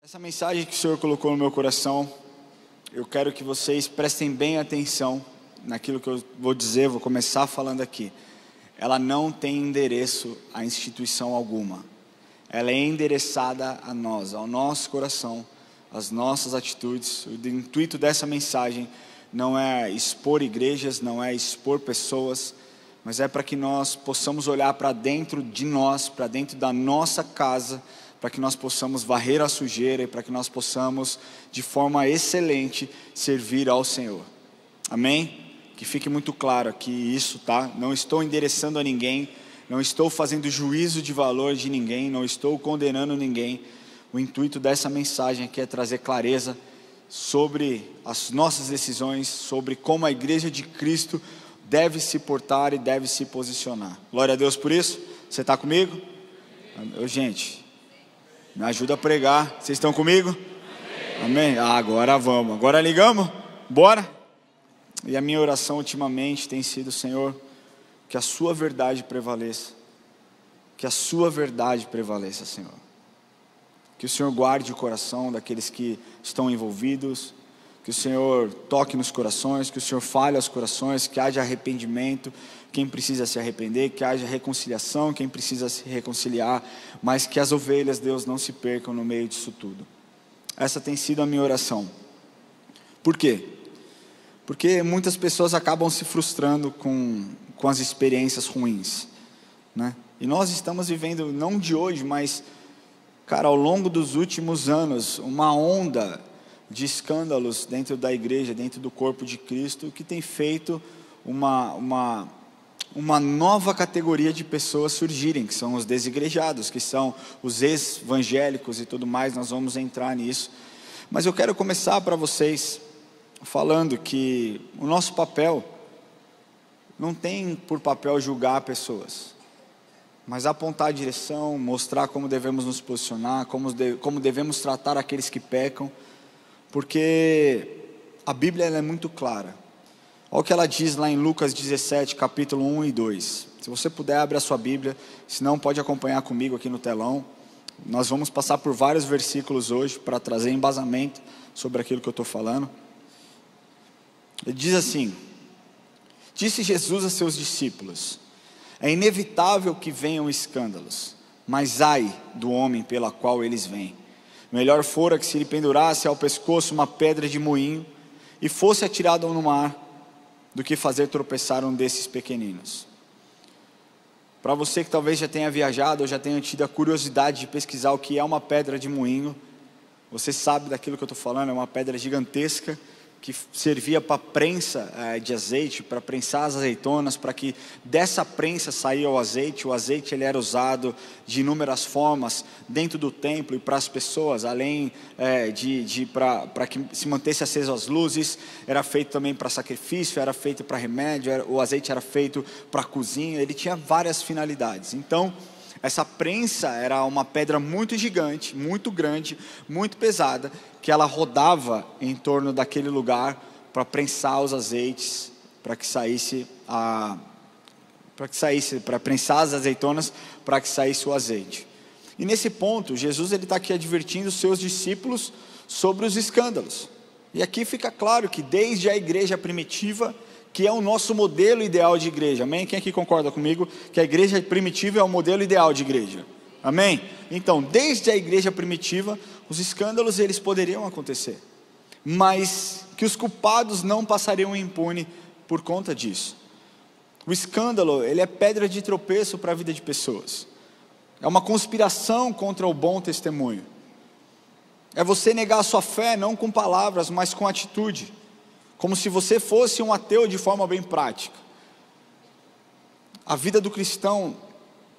Essa mensagem que o Senhor colocou no meu coração, eu quero que vocês prestem bem atenção naquilo que eu vou dizer, vou começar falando aqui. Ela não tem endereço a instituição alguma. Ela é endereçada a nós, ao nosso coração, às nossas atitudes. O intuito dessa mensagem não é expor igrejas, não é expor pessoas, mas é para que nós possamos olhar para dentro de nós, para dentro da nossa casa, para que nós possamos varrer a sujeira e para que nós possamos, de forma excelente, servir ao Senhor. Amém? Que fique muito claro aqui isso, tá? Não estou endereçando a ninguém, não estou fazendo juízo de valor de ninguém, não estou condenando ninguém. O intuito dessa mensagem aqui é trazer clareza sobre as nossas decisões, sobre como a igreja de Cristo deve se portar e deve se posicionar. Glória a Deus por isso. Você está comigo? Gente, me ajuda a pregar. Vocês estão comigo? Amém? Agora vamos. Agora ligamos? Bora? E a minha oração ultimamente tem sido: Senhor, que a sua verdade prevaleça. Que a sua verdade prevaleça, Senhor. Que o Senhor guarde o coração daqueles que estão envolvidos. Que o Senhor toque nos corações, que o Senhor fale aos corações, que haja arrependimento, quem precisa se arrepender, que haja reconciliação, quem precisa se reconciliar, mas que as ovelhas, Deus, não se percam no meio disso tudo. Essa tem sido a minha oração. Por quê? Porque muitas pessoas acabam se frustrando com as experiências ruins, né? E nós estamos vivendo, não de hoje, mas, cara, ao longo dos últimos anos, uma onda de escândalos dentro da igreja, dentro do corpo de Cristo, que tem feito uma nova categoria de pessoas surgirem, que são os desigrejados, que são os ex-evangélicos e tudo mais. Nós vamos entrar nisso, mas eu quero começar para vocês falando que o nosso papel não tem por papel julgar pessoas, mas apontar a direção, mostrar como devemos nos posicionar, como devemos tratar aqueles que pecam, porque a Bíblia ela é muito clara. Olha o que ela diz lá em Lucas 17, capítulo 1 e 2. Se você puder, abre a sua Bíblia, se não, pode acompanhar comigo aqui no telão. Nós vamos passar por vários versículos hoje, para trazer embasamento sobre aquilo que eu estou falando. Ele diz assim: disse Jesus a seus discípulos: é inevitável que venham escândalos, mas ai do homem pela qual eles vêm. Melhor fora que se lhe pendurasse ao pescoço uma pedra de moinho e fosse atirado no mar, do que fazer tropeçar um desses pequeninos. Para você que talvez já tenha viajado ou já tenha tido a curiosidade de pesquisar o que é uma pedra de moinho, você sabe daquilo que eu estou falando. É uma pedra gigantesca que servia para prensa de azeite, para prensar as azeitonas, para que dessa prensa saía o azeite. O azeite ele era usado de inúmeras formas dentro do templo e para as pessoas, além para que se mantesse acesas as luzes. Era feito também para sacrifício, era feito para remédio, o azeite era feito para cozinha, ele tinha várias finalidades. Então, essa prensa era uma pedra muito gigante, muito grande, muito pesada, que ela rodava em torno daquele lugar para prensar os azeites, para prensar as azeitonas, para que saísse o azeite. E nesse ponto, Jesus está aqui advertindo os seus discípulos sobre os escândalos. E aqui fica claro que desde a igreja primitiva, que é o nosso modelo ideal de igreja, amém? Quem aqui concorda comigo que a igreja primitiva é o modelo ideal de igreja? Amém? Então, desde a igreja primitiva, os escândalos eles poderiam acontecer, mas que os culpados não passariam impune por conta disso. O escândalo, ele é pedra de tropeço para a vida de pessoas. É uma conspiração contra o bom testemunho. É você negar a sua fé, não com palavras, mas com atitude. Como se você fosse um ateu de forma bem prática. A vida do cristão,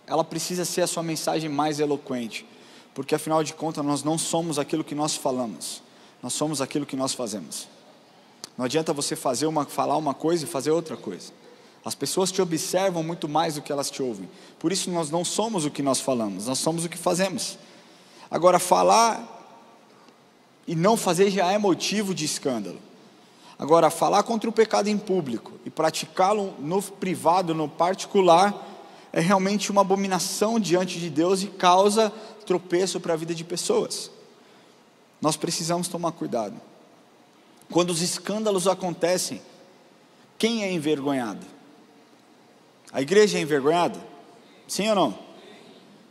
ela precisa ser a sua mensagem mais eloquente, porque afinal de contas nós não somos aquilo que nós falamos, nós somos aquilo que nós fazemos. Não adianta você falar uma coisa e fazer outra coisa. As pessoas te observam muito mais do que elas te ouvem. Por isso nós não somos o que nós falamos, nós somos o que fazemos. Agora, falar e não fazer já é motivo de escândalo. Agora, falar contra o pecado em público e praticá-lo no privado, no particular, é realmente uma abominação diante de Deus e causa tropeço para a vida de pessoas. nós precisamos tomar cuidado. Quando os escândalos acontecem, quem é envergonhado? A igreja é envergonhada? Sim ou não?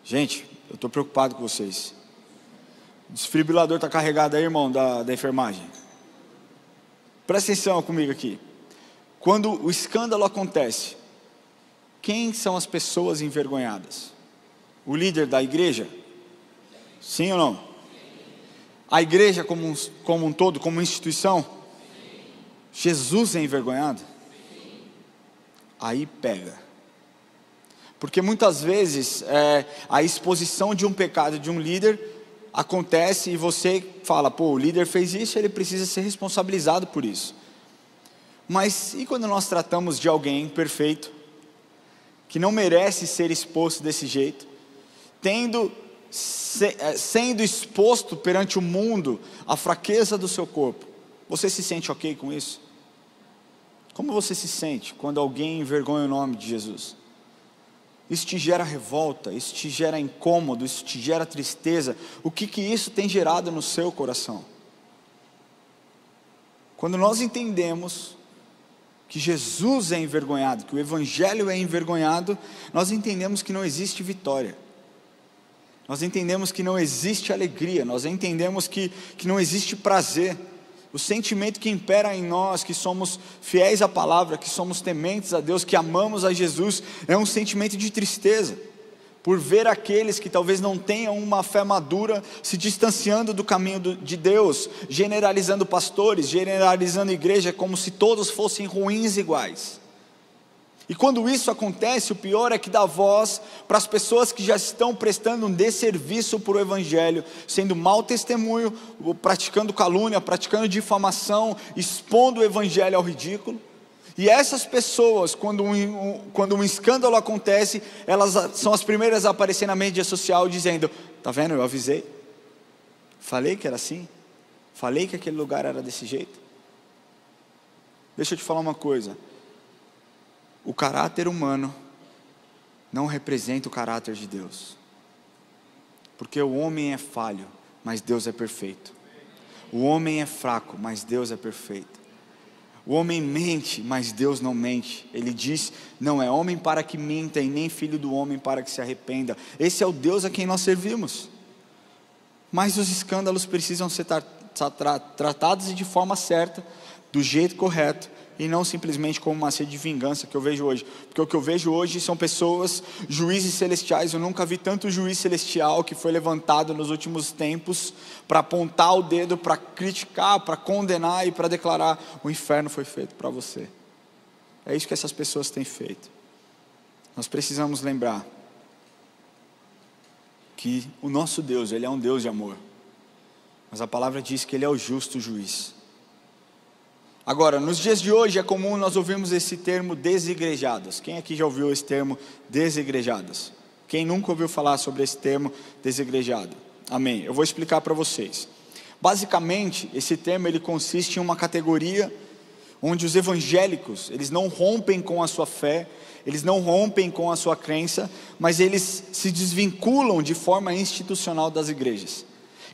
Gente, eu estou preocupado com vocês. O desfibrilador está carregado aí, irmão, da enfermagem. Presta atenção comigo aqui. Quando o escândalo acontece, quem são as pessoas envergonhadas? O líder da igreja? Sim ou não? A igreja como um todo, como instituição? Jesus é envergonhado? Aí pega. Porque muitas vezes a exposição de um pecado de um líder acontece e você fala, pô, o líder fez isso, ele precisa ser responsabilizado por isso. Mas e quando nós tratamos de alguém perfeito, que não merece ser exposto desse jeito, sendo exposto perante o mundo a fraqueza do seu corpo, você se sente ok com isso? Como você se sente quando alguém envergonha o nome de Jesus? Isso te gera revolta, isso te gera incômodo, isso te gera tristeza. O que isso tem gerado no seu coração? Quando nós entendemos que Jesus é envergonhado, que o Evangelho é envergonhado, nós entendemos que não existe vitória. Nós entendemos que não existe alegria, nós entendemos que não existe prazer. O sentimento que impera em nós, que somos fiéis à palavra, que somos tementes a Deus, que amamos a Jesus, é um sentimento de tristeza, por ver aqueles que talvez não tenham uma fé madura, se distanciando do caminho de Deus, generalizando pastores, generalizando igreja, como se todos fossem ruins iguais. E quando isso acontece, o pior é que dá voz para as pessoas que já estão prestando um desserviço para o Evangelho, sendo mau testemunho, praticando calúnia, praticando difamação, expondo o Evangelho ao ridículo. E essas pessoas, quando um escândalo acontece, elas são as primeiras a aparecer na mídia social dizendo, tá vendo, eu avisei, falei que era assim, falei que aquele lugar era desse jeito. Deixa eu te falar uma coisa. O caráter humano não representa o caráter de Deus, porque o homem é falho, mas Deus é perfeito. O homem é fraco, mas Deus é perfeito. O homem mente, mas Deus não mente. Ele diz, não é homem para que minta, e nem filho do homem para que se arrependa. Esse é o Deus a quem nós servimos. Mas os escândalos precisam ser tratados de forma certa, do jeito correto, e não simplesmente como uma sede de vingança que eu vejo hoje. Porque o que eu vejo hoje são pessoas, juízes celestiais. Eu nunca vi tanto juiz celestial que foi levantado nos últimos tempos para apontar o dedo, para criticar, para condenar e para declarar, o inferno foi feito para você. É isso que essas pessoas têm feito. Nós precisamos lembrar que o nosso Deus, Ele é um Deus de amor, mas a palavra diz que Ele é o justo juiz. Agora, nos dias de hoje é comum nós ouvirmos esse termo desigrejados. Quem aqui já ouviu esse termo desigrejados? Quem nunca ouviu falar sobre esse termo desigrejado? Amém. Eu vou explicar para vocês. Basicamente, esse termo ele consiste em uma categoria onde os evangélicos, eles não rompem com a sua fé, eles não rompem com a sua crença, mas eles se desvinculam de forma institucional das igrejas.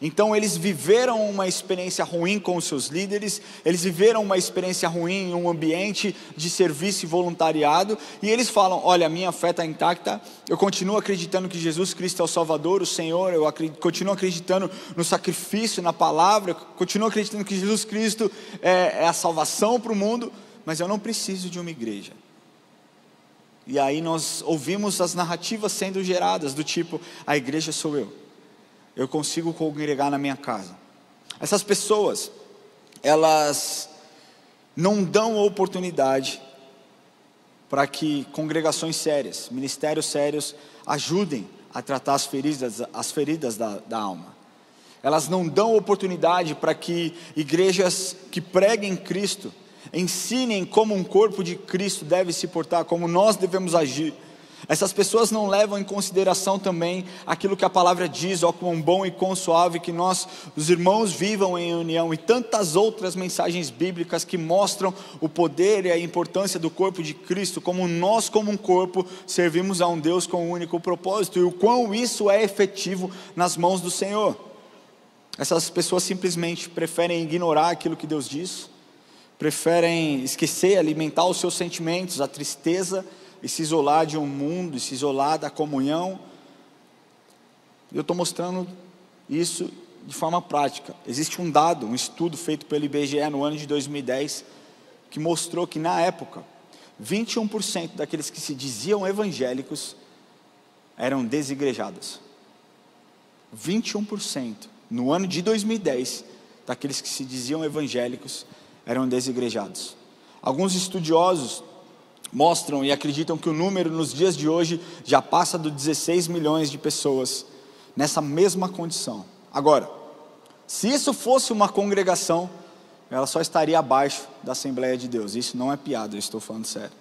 Então eles viveram uma experiência ruim com os seus líderes, eles viveram uma experiência ruim em um ambiente de serviço e voluntariado, e eles falam, olha, a minha fé está intacta, eu continuo acreditando que Jesus Cristo é o Salvador, o Senhor, eu continuo acreditando no sacrifício, na palavra, eu continuo acreditando que Jesus Cristo é a salvação para o mundo, mas eu não preciso de uma igreja. E aí nós ouvimos as narrativas sendo geradas, do tipo, a igreja sou eu consigo congregar na minha casa. Essas pessoas, elas não dão oportunidade para que congregações sérias, ministérios sérios, ajudem a tratar as feridas da alma. Elas não dão oportunidade para que igrejas que preguem Cristo, ensinem como um corpo de Cristo deve se portar, como nós devemos agir. Essas pessoas não levam em consideração também aquilo que a palavra diz, ó quão bom e quão suave que nós, os irmãos, vivam em união, e tantas outras mensagens bíblicas que mostram o poder e a importância do corpo de Cristo, como nós como um corpo servimos a um Deus com um único propósito, e o quão isso é efetivo nas mãos do Senhor. Essas pessoas simplesmente preferem ignorar aquilo que Deus diz, preferem esquecer, alimentar os seus sentimentos, a tristeza, e se isolar de um mundo, e se isolar da comunhão. Eu estou mostrando isso de forma prática. Existe um dado, um estudo feito pelo IBGE no ano de 2010, que mostrou que na época, 21% daqueles que se diziam evangélicos eram desigrejados. 21% no ano de 2010 daqueles que se diziam evangélicos eram desigrejados. Alguns estudiosos mostram e acreditam que o número nos dias de hoje já passa dos 16 milhões de pessoas nessa mesma condição. Agora, se isso fosse uma congregação, ela só estaria abaixo da Assembleia de Deus. Isso não é piada, eu estou falando sério.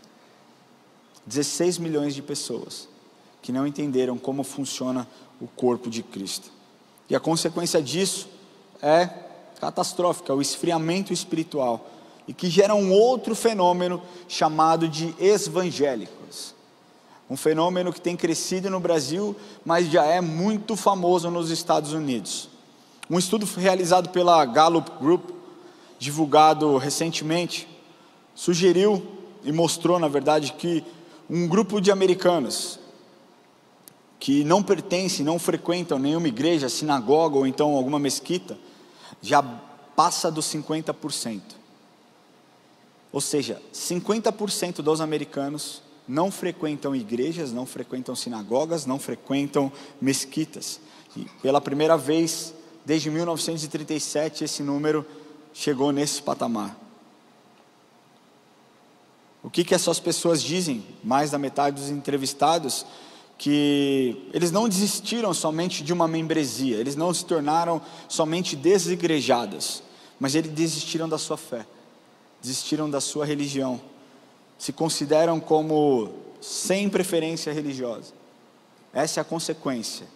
16 milhões de pessoas que não entenderam como funciona o corpo de Cristo. E a consequência disso é catastrófica, o esfriamento espiritual, e que gera um outro fenômeno chamado de evangélicos. Um fenômeno que tem crescido no Brasil, mas já é muito famoso nos Estados Unidos. Um estudo realizado pela Gallup Group, divulgado recentemente, sugeriu e mostrou, na verdade, que um grupo de americanos que não pertencem, não frequentam nenhuma igreja, sinagoga ou então alguma mesquita, já passa dos 50%. Ou seja, 50% dos americanos não frequentam igrejas, não frequentam sinagogas, não frequentam mesquitas. E pela primeira vez, desde 1937, esse número chegou nesse patamar. O que essas pessoas dizem? Mais da metade dos entrevistados, que eles não desistiram somente de uma membresia, eles não se tornaram somente desigrejados, mas eles desistiram da sua fé, desistiram da sua religião, se consideram como sem preferência religiosa. Essa é a consequência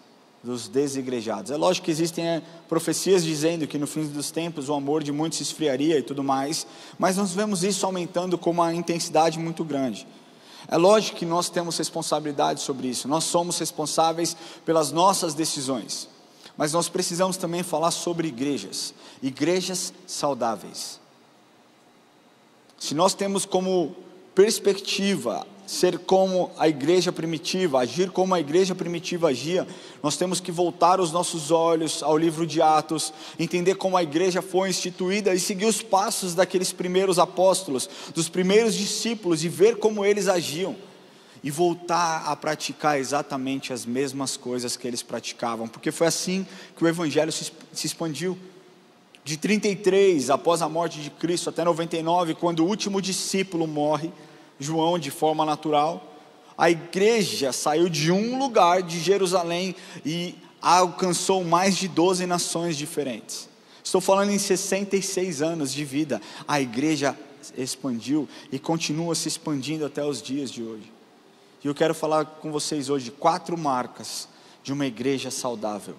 dos desigrejados. É lógico que existem profecias dizendo que no fim dos tempos o amor de muitos se esfriaria e tudo mais, mas nós vemos isso aumentando com uma intensidade muito grande. É lógico que nós temos responsabilidade sobre isso, nós somos responsáveis pelas nossas decisões, mas nós precisamos também falar sobre igrejas saudáveis. Se nós temos como perspectiva ser como a igreja primitiva, agir como a igreja primitiva agia, nós temos que voltar os nossos olhos ao livro de Atos, entender como a igreja foi instituída e seguir os passos daqueles primeiros apóstolos, dos primeiros discípulos, e ver como eles agiam, e voltar a praticar exatamente as mesmas coisas que eles praticavam, porque foi assim que o evangelho se expandiu. De 33, após a morte de Cristo, até 99, quando o último discípulo morre, João, de forma natural, a igreja saiu de um lugar de Jerusalém e alcançou mais de 12 nações diferentes. Estou falando em 66 anos de vida, a igreja expandiu e continua se expandindo até os dias de hoje. E eu quero falar com vocês hoje 4 marcas de uma igreja saudável.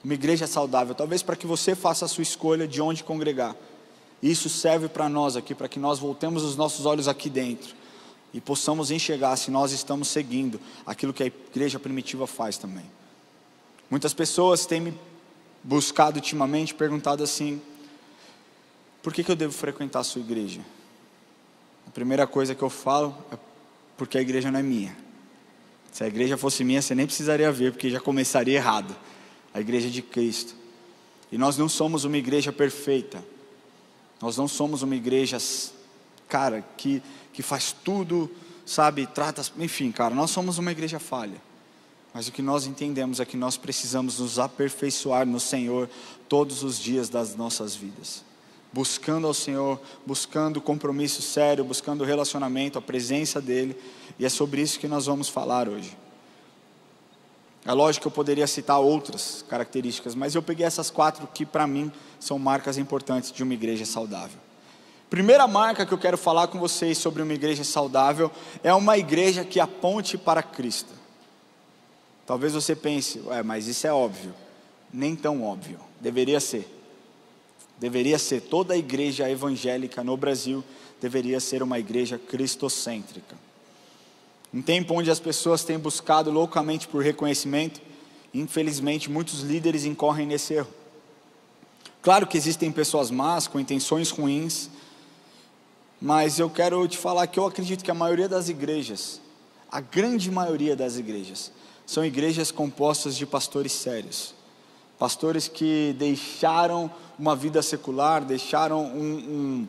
Uma igreja saudável, talvez para que você faça a sua escolha de onde congregar. Isso serve para nós aqui, para que nós voltemos os nossos olhos aqui dentro e possamos enxergar se nós estamos seguindo aquilo que a igreja primitiva faz também. Muitas pessoas têm me buscado ultimamente, perguntado assim: por que eu devo frequentar a sua igreja? A primeira coisa que eu falo é porque a igreja não é minha. Se a igreja fosse minha, você nem precisaria ver, porque já começaria errado. A igreja de Cristo. E nós não somos uma igreja perfeita. Nós não somos uma igreja, cara, que faz tudo, sabe, trata, enfim, cara, nós somos uma igreja falha. Mas o que nós entendemos é que nós precisamos nos aperfeiçoar no Senhor todos os dias das nossas vidas. Buscando ao Senhor, buscando compromisso sério, buscando relacionamento, a presença dEle. E é sobre isso que nós vamos falar hoje. É lógico que eu poderia citar outras características, mas eu peguei essas 4 que para mim são marcas importantes de uma igreja saudável. Primeira marca que eu quero falar com vocês sobre uma igreja saudável é uma igreja que aponte para Cristo. Talvez você pense, mas isso é óbvio. Nem tão óbvio, deveria ser. Deveria ser, toda a igreja evangélica no Brasil deveria ser uma igreja cristocêntrica. Um tempo onde as pessoas têm buscado loucamente por reconhecimento, infelizmente muitos líderes incorrem nesse erro. Claro que existem pessoas más, com intenções ruins, mas eu quero te falar que eu acredito que a maioria das igrejas, a grande maioria das igrejas, são igrejas compostas de pastores sérios. Pastores que deixaram uma vida secular, deixaram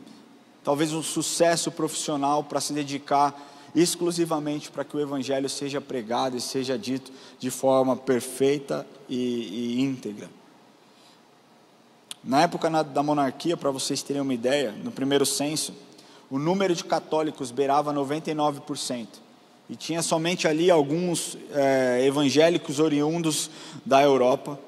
talvez um sucesso profissional para se dedicar exclusivamente para que o Evangelho seja pregado e seja dito de forma perfeita e íntegra. Na época da monarquia, para vocês terem uma ideia, no primeiro censo, o número de católicos beirava 99%. E tinha somente ali alguns evangélicos oriundos da Europa.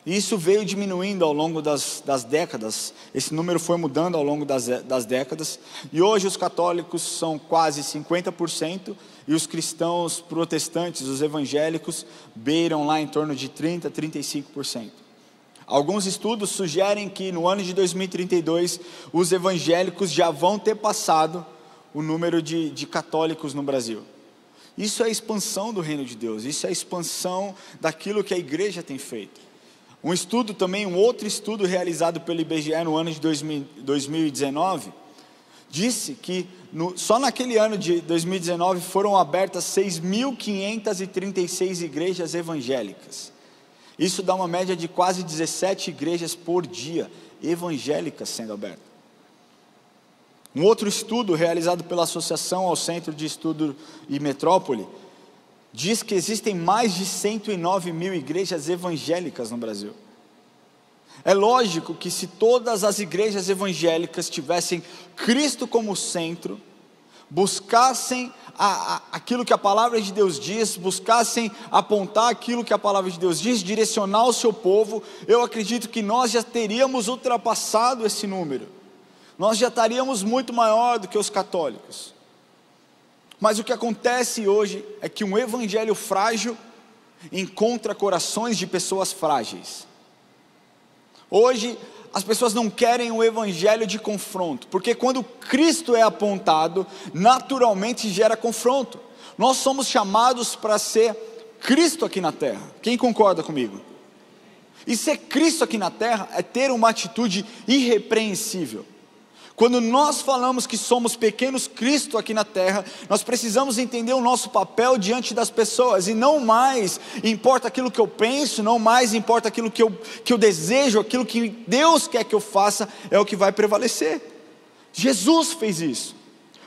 E isso veio diminuindo ao longo das décadas. Esse número foi mudando ao longo das décadas. E hoje os católicos são quase 50%. E os cristãos protestantes, os evangélicos, beiram lá em torno de 30%, 35%. Alguns estudos sugerem que no ano de 2032, os evangélicos já vão ter passado o número de católicos no Brasil. Isso é a expansão do reino de Deus, isso é a expansão daquilo que a igreja tem feito. Um outro estudo realizado pelo IBGE no ano de 2019, disse que só naquele ano de 2019 foram abertas 6.536 igrejas evangélicas. Isso dá uma média de quase 17 igrejas por dia, evangélicas sendo abertas. Um outro estudo realizado pela Associação ao Centro de Estudo e Metrópole, diz que existem mais de 109 mil igrejas evangélicas no Brasil. É lógico que se todas as igrejas evangélicas tivessem Cristo como centro, buscassem aquilo que a palavra de Deus diz, buscassem apontar aquilo que a palavra de Deus diz, direcionar o seu povo, eu acredito que nós já teríamos ultrapassado esse número. Nós já estaríamos muito maior do que os católicos. Mas o que acontece hoje é que um evangelho frágil encontra corações de pessoas frágeis. Hoje as pessoas não querem um evangelho de confronto, porque quando Cristo é apontado, naturalmente gera confronto. Nós somos chamados para ser Cristo aqui na terra. Quem concorda comigo? E ser Cristo aqui na terra é ter uma atitude irrepreensível. Quando nós falamos que somos pequenos Cristo aqui na terra, nós precisamos entender o nosso papel diante das pessoas, e não mais importa aquilo que eu penso, não mais importa aquilo que eu desejo, aquilo que Deus quer que eu faça, é o que vai prevalecer. Jesus fez isso.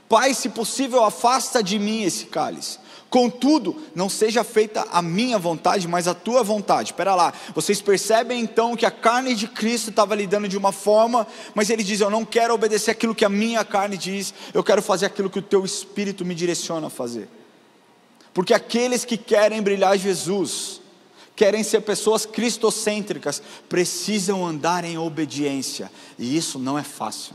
Pai, se possível, afasta de mim esse cálice. Contudo, não seja feita a minha vontade, mas a tua vontade. Espera lá, vocês percebem então que a carne de Cristo estava lidando de uma forma, mas ele diz: eu não quero obedecer aquilo que a minha carne diz, eu quero fazer aquilo que o teu Espírito me direciona a fazer. Porque aqueles que querem brilhar Jesus, querem ser pessoas cristocêntricas, precisam andar em obediência, e isso não é fácil.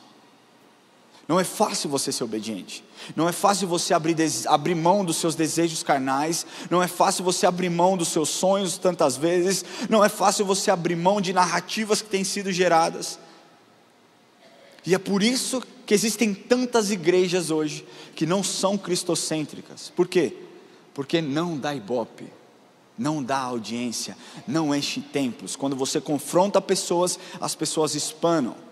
Não é fácil você ser obediente. Não é fácil você abrir mão dos seus desejos carnais. Não é fácil você abrir mão dos seus sonhos tantas vezes. Não é fácil você abrir mão de narrativas que têm sido geradas. E é por isso que existem tantas igrejas hoje que não são cristocêntricas. Por quê? Porque não dá ibope, não dá audiência, não enche templos. Quando você confronta pessoas, as pessoas espanam.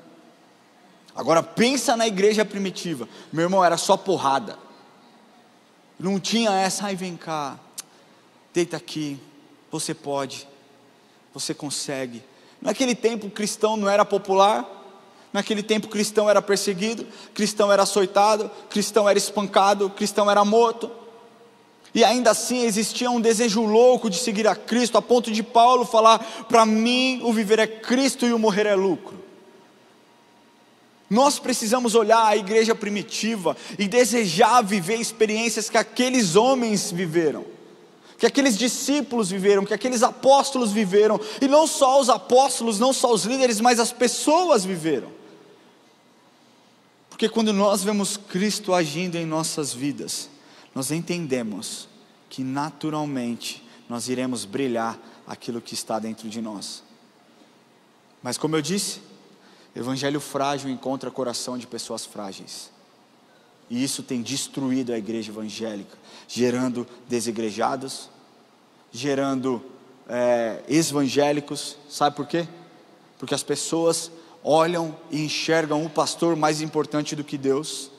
Agora pensa na igreja primitiva, meu irmão, era só porrada, não tinha essa, ai vem cá, deita aqui, você pode, você consegue. Naquele tempo cristão não era popular, naquele tempo cristão era perseguido, cristão era açoitado, cristão era espancado, cristão era morto, e ainda assim existia um desejo louco de seguir a Cristo, a ponto de Paulo falar: para mim o viver é Cristo e o morrer é lucro. Nós precisamos olhar a igreja primitiva e desejar viver experiências que aqueles homens viveram, que aqueles discípulos viveram, que aqueles apóstolos viveram, e não só os apóstolos, não só os líderes, mas as pessoas viveram. Porque quando nós vemos Cristo agindo em nossas vidas, nós entendemos que naturalmente nós iremos brilhar aquilo que está dentro de nós. Mas como eu disse, evangelho frágil encontra coração de pessoas frágeis, e isso tem destruído a igreja evangélica, gerando desigrejados, gerando ex-evangélicos. Sabe por quê? Porque as pessoas olham e enxergam o pastor mais importante do que Deus.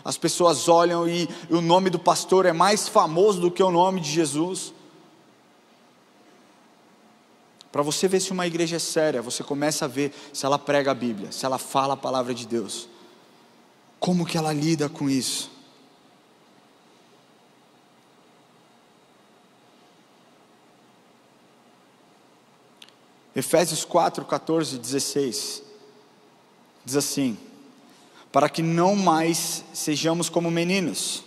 As pessoas olham e o nome do pastor é mais famoso do que o nome de Jesus. Para você ver se uma igreja é séria, você começa a ver se ela prega a Bíblia, se ela fala a palavra de Deus, como que ela lida com isso. Efésios 4, 14 e 16 diz assim: para que não mais sejamos como meninos,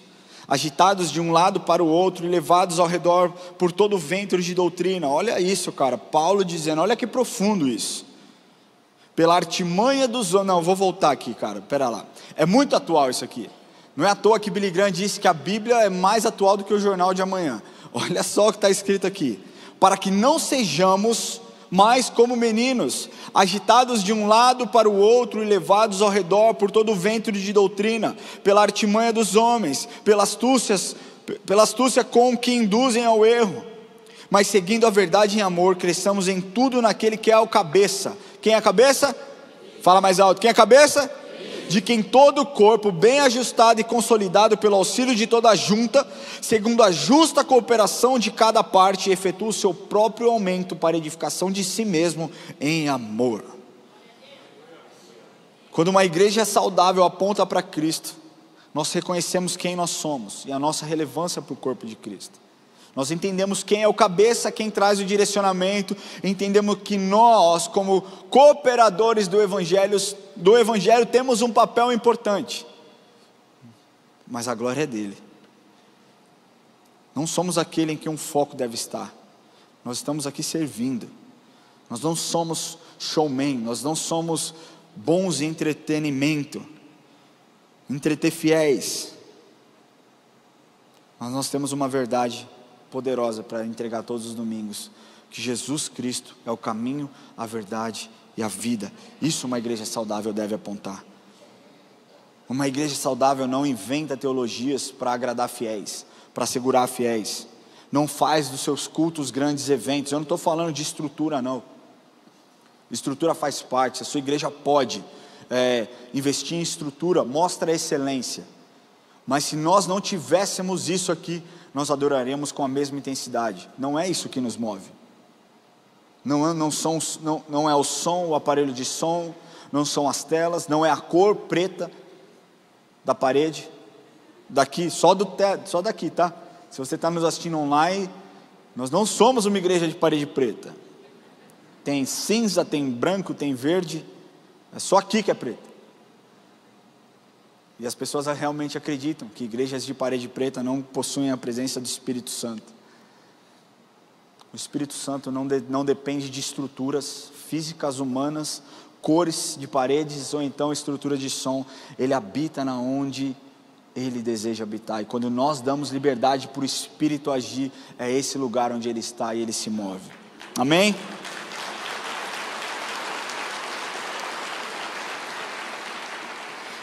agitados de um lado para o outro e levados ao redor por todo o vento de doutrina. Olha isso, cara, Paulo dizendo, olha que profundo isso. Pela artimanha dos homens. Não, vou voltar aqui, cara, pera lá. É muito atual isso aqui. Não é à toa que Billy Graham disse que a Bíblia é mais atual do que o jornal de amanhã. Olha só o que está escrito aqui: para que não sejamos mais como meninos, agitados de um lado para o outro e levados ao redor por todo o vento de doutrina, pela artimanha dos homens, pela astúcia com que induzem ao erro, mas seguindo a verdade em amor, cresçamos em tudo naquele que é o cabeça. Quem é a cabeça? Fala mais alto. Quem é a cabeça? De quem todo o corpo, bem ajustado e consolidado pelo auxílio de toda a junta, segundo a justa cooperação de cada parte, efetua o seu próprio aumento para edificação de si mesmo em amor. Quando uma igreja saudável aponta para Cristo, nós reconhecemos quem nós somos e a nossa relevância para o corpo de Cristo. Nós entendemos quem é o cabeça, quem traz o direcionamento, entendemos que nós, como cooperadores do Evangelho, temos um papel importante, mas a glória é dele. Não somos aquele em que um foco deve estar, nós estamos aqui servindo. Nós não somos showman, nós não somos bons em entretenimento, entreter fiéis, mas nós temos uma verdade poderosa para entregar todos os domingos, que Jesus Cristo é o caminho, a verdade e a vida. Isso uma igreja saudável deve apontar. Uma igreja saudável não inventa teologias para agradar fiéis, para segurar fiéis, não faz dos seus cultos grandes eventos. Eu não estou falando de estrutura não, estrutura faz parte, a sua igreja pode investir em estrutura, mostra a excelência, mas se nós não tivéssemos isso aqui, nós adoraremos com a mesma intensidade. Não é isso que nos move. Não é o som, o aparelho de som, não são as telas, não é a cor preta da parede, daqui, só daqui, tá? Se você está nos assistindo online, nós não somos uma igreja de parede preta. Tem cinza, tem branco, tem verde, é só aqui que é preto. E as pessoas realmente acreditam que igrejas de parede preta não possuem a presença do Espírito Santo. O Espírito Santo não depende de estruturas físicas humanas, cores de paredes ou então estrutura de som. Ele habita na onde Ele deseja habitar. E quando nós damos liberdade para o Espírito agir, é esse lugar onde Ele está e Ele se move. Amém?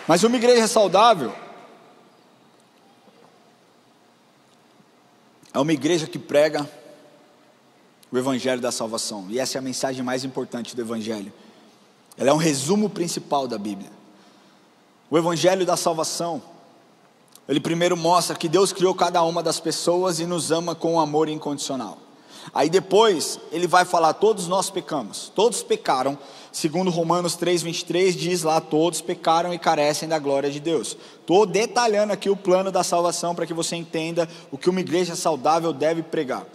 Mas uma igreja saudável é uma igreja que prega o Evangelho da salvação. E essa é a mensagem mais importante do Evangelho. Ela é um resumo principal da Bíblia. O Evangelho da salvação, ele primeiro mostra que Deus criou cada uma das pessoas e nos ama com um amor incondicional. Aí depois, ele vai falar, todos nós pecamos, todos pecaram, segundo Romanos 3:23 diz lá, todos pecaram e carecem da glória de Deus. Estou detalhando aqui o plano da salvação para que você entenda o que uma igreja saudável deve pregar.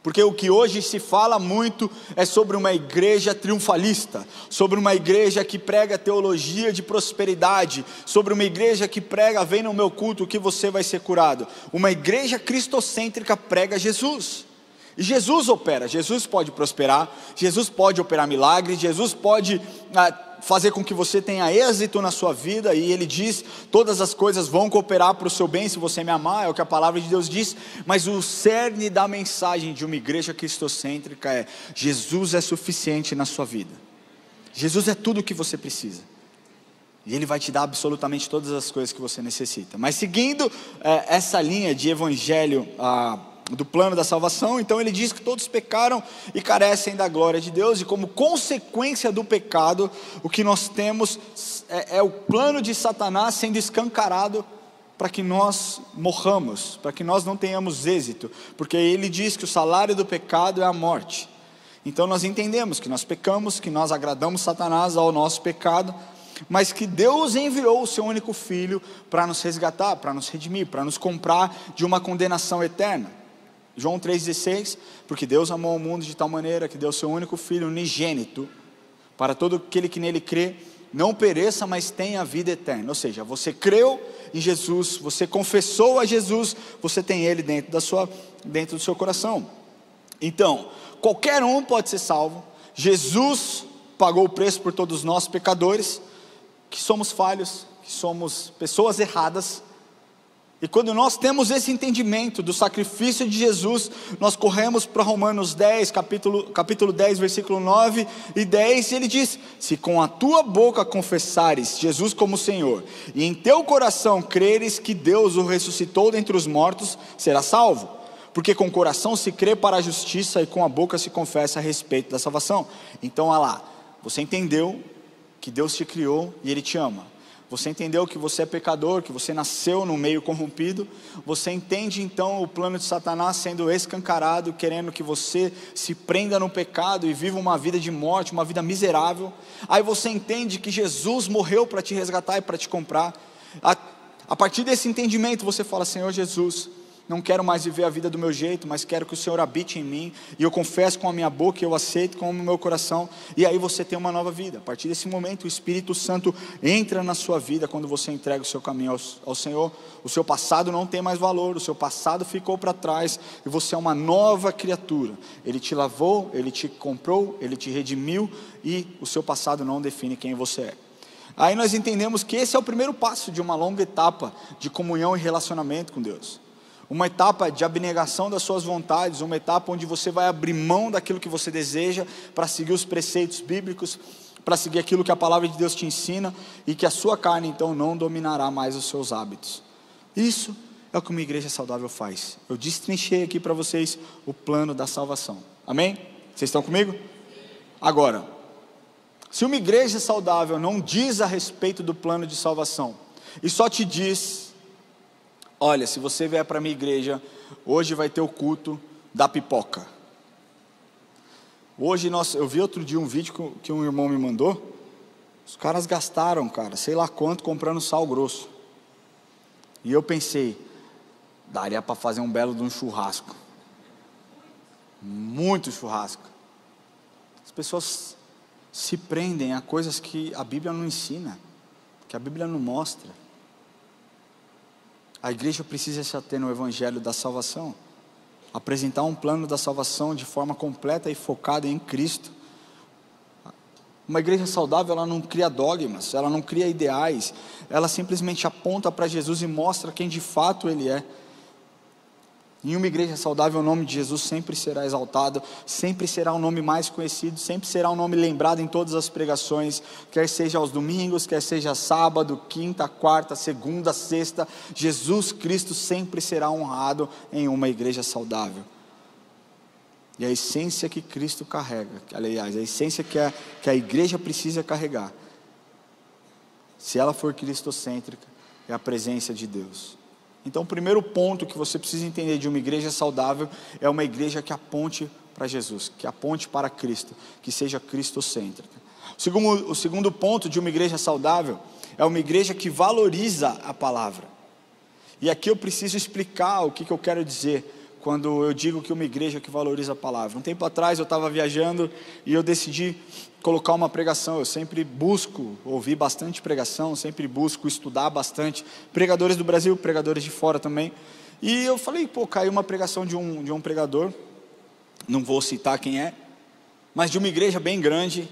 Porque o que hoje se fala muito é sobre uma igreja triunfalista, sobre uma igreja que prega teologia de prosperidade, sobre uma igreja que prega, vem no meu culto que você vai ser curado. Uma igreja cristocêntrica prega Jesus. E Jesus opera, Jesus pode prosperar, Jesus pode operar milagres, Jesus pode fazer com que você tenha êxito na sua vida, e Ele diz, todas as coisas vão cooperar para o seu bem se você me amar, é o que a palavra de Deus diz. Mas o cerne da mensagem de uma igreja cristocêntrica é, Jesus é suficiente na sua vida, Jesus é tudo o que você precisa, e Ele vai te dar absolutamente todas as coisas que você necessita. Mas seguindo essa linha de evangelho do plano da salvação. Então ele diz que todos pecaram e carecem da glória de Deus, e como consequência do pecado, o que nós temos é o plano de Satanás sendo escancarado para que nós morramos, para que nós não tenhamos êxito, porque ele diz que o salário do pecado é a morte. Então nós entendemos que nós pecamos, que nós agradamos Satanás ao nosso pecado, mas que Deus enviou o seu único Filho para nos resgatar, para nos redimir, para nos comprar de uma condenação eterna. João 3,16, porque Deus amou o mundo de tal maneira que deu o seu único Filho unigênito, para todo aquele que nele crê, não pereça, mas tenha a vida eterna. Ou seja, você creu em Jesus, você confessou a Jesus, você tem Ele dentro do seu coração. Então, qualquer um pode ser salvo. Jesus pagou o preço por todos nós pecadores, que somos falhos, que somos pessoas erradas. E quando nós temos esse entendimento do sacrifício de Jesus, nós corremos para Romanos 10, capítulo 10, versículo 9 e 10, e ele diz: se com a tua boca confessares Jesus como Senhor, e em teu coração creres que Deus o ressuscitou dentre os mortos, serás salvo. Porque com o coração se crê para a justiça, e com a boca se confessa a respeito da salvação. Então, olha lá, você entendeu que Deus te criou e Ele te ama. Você entendeu que você é pecador, que você nasceu no meio corrompido. Você entende então o plano de Satanás sendo escancarado, querendo que você se prenda no pecado e viva uma vida de morte, uma vida miserável. Aí você entende que Jesus morreu para te resgatar e para te comprar. A partir desse entendimento você fala: Senhor Jesus, não quero mais viver a vida do meu jeito, mas quero que o Senhor habite em mim, e eu confesso com a minha boca, e eu aceito com o meu coração, e aí você tem uma nova vida. A partir desse momento o Espírito Santo entra na sua vida, quando você entrega o seu caminho ao Senhor. O seu passado não tem mais valor, o seu passado ficou para trás, e você é uma nova criatura. Ele te lavou, Ele te comprou, Ele te redimiu, e o seu passado não define quem você é. Aí nós entendemos que esse é o primeiro passo de uma longa etapa de comunhão e relacionamento com Deus. Uma etapa de abnegação das suas vontades, uma etapa onde você vai abrir mão daquilo que você deseja, para seguir os preceitos bíblicos, para seguir aquilo que a palavra de Deus te ensina, e que a sua carne então não dominará mais os seus hábitos. Isso é o que uma igreja saudável faz. Eu destrinchei aqui para vocês o plano da salvação. Amém? Vocês estão comigo? Agora, se uma igreja saudável não diz a respeito do plano de salvação, e só te diz: olha, se você vier para a minha igreja, hoje vai ter o culto da pipoca. Hoje eu vi outro dia um vídeo que um irmão me mandou. Os caras gastaram, cara, sei lá quanto comprando sal grosso. E eu pensei, daria para fazer um belo de um churrasco. Muito churrasco. As pessoas se prendem a coisas que a Bíblia não ensina, que a Bíblia não mostra. A igreja precisa se ater no evangelho da salvação, apresentar um plano da salvação de forma completa e focada em Cristo. Uma igreja saudável, ela não cria dogmas, ela não cria ideais, ela simplesmente aponta para Jesus e mostra quem de fato Ele é. Em uma igreja saudável, o nome de Jesus sempre será exaltado, sempre será o nome mais conhecido, sempre será o nome lembrado em todas as pregações, quer seja aos domingos, quer seja sábado, quinta, quarta, segunda, sexta. Jesus Cristo sempre será honrado em uma igreja saudável. E a essência que Cristo carrega, aliás, a essência que a igreja precisa carregar, se ela for cristocêntrica, é a presença de Deus. Então o primeiro ponto que você precisa entender de uma igreja saudável é uma igreja que aponte para Jesus, que aponte para Cristo, que seja cristocêntrica. O segundo ponto de uma igreja saudável é uma igreja que valoriza a palavra. E aqui eu preciso explicar o que eu quero dizer quando eu digo que uma igreja que valoriza a palavra. Um tempo atrás eu estava viajando e eu decidi colocar uma pregação. Eu sempre busco ouvir bastante pregação, sempre busco estudar bastante pregadores do Brasil, pregadores de fora também. E eu falei, caiu uma pregação de um pregador, não vou citar quem é, mas de uma igreja bem grande.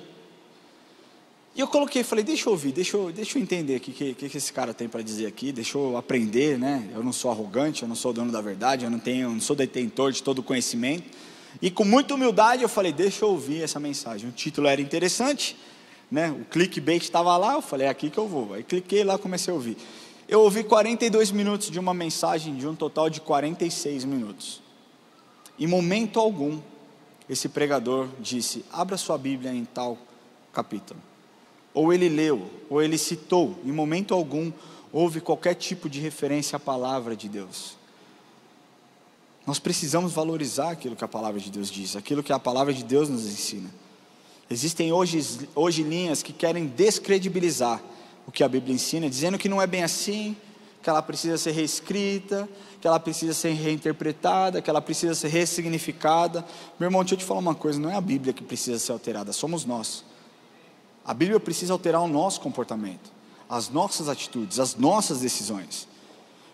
E eu falei, deixa eu ouvir, deixa eu entender o que esse cara tem para dizer aqui, deixa eu aprender, né? Eu não sou arrogante, eu não sou dono da verdade, eu não sou detentor de todo o conhecimento. E com muita humildade eu falei, deixa eu ouvir essa mensagem. O título era interessante, né? O clickbait estava lá, eu falei, é aqui que eu vou. Aí cliquei lá, comecei a ouvir. Eu ouvi 42 minutos de uma mensagem de um total de 46 minutos. Em momento algum, esse pregador disse: abra sua Bíblia em tal capítulo. Ou ele leu, ou ele citou. Em momento algum, houve qualquer tipo de referência à palavra de Deus. Nós precisamos valorizar aquilo que a palavra de Deus diz, aquilo que a palavra de Deus nos ensina. Existem hoje linhas que querem descredibilizar o que a Bíblia ensina, dizendo que não é bem assim, que ela precisa ser reescrita, que ela precisa ser reinterpretada, que ela precisa ser ressignificada. Meu irmão, deixa eu te falar uma coisa, não é a Bíblia que precisa ser alterada, somos nós. A Bíblia precisa alterar o nosso comportamento, as nossas atitudes, as nossas decisões.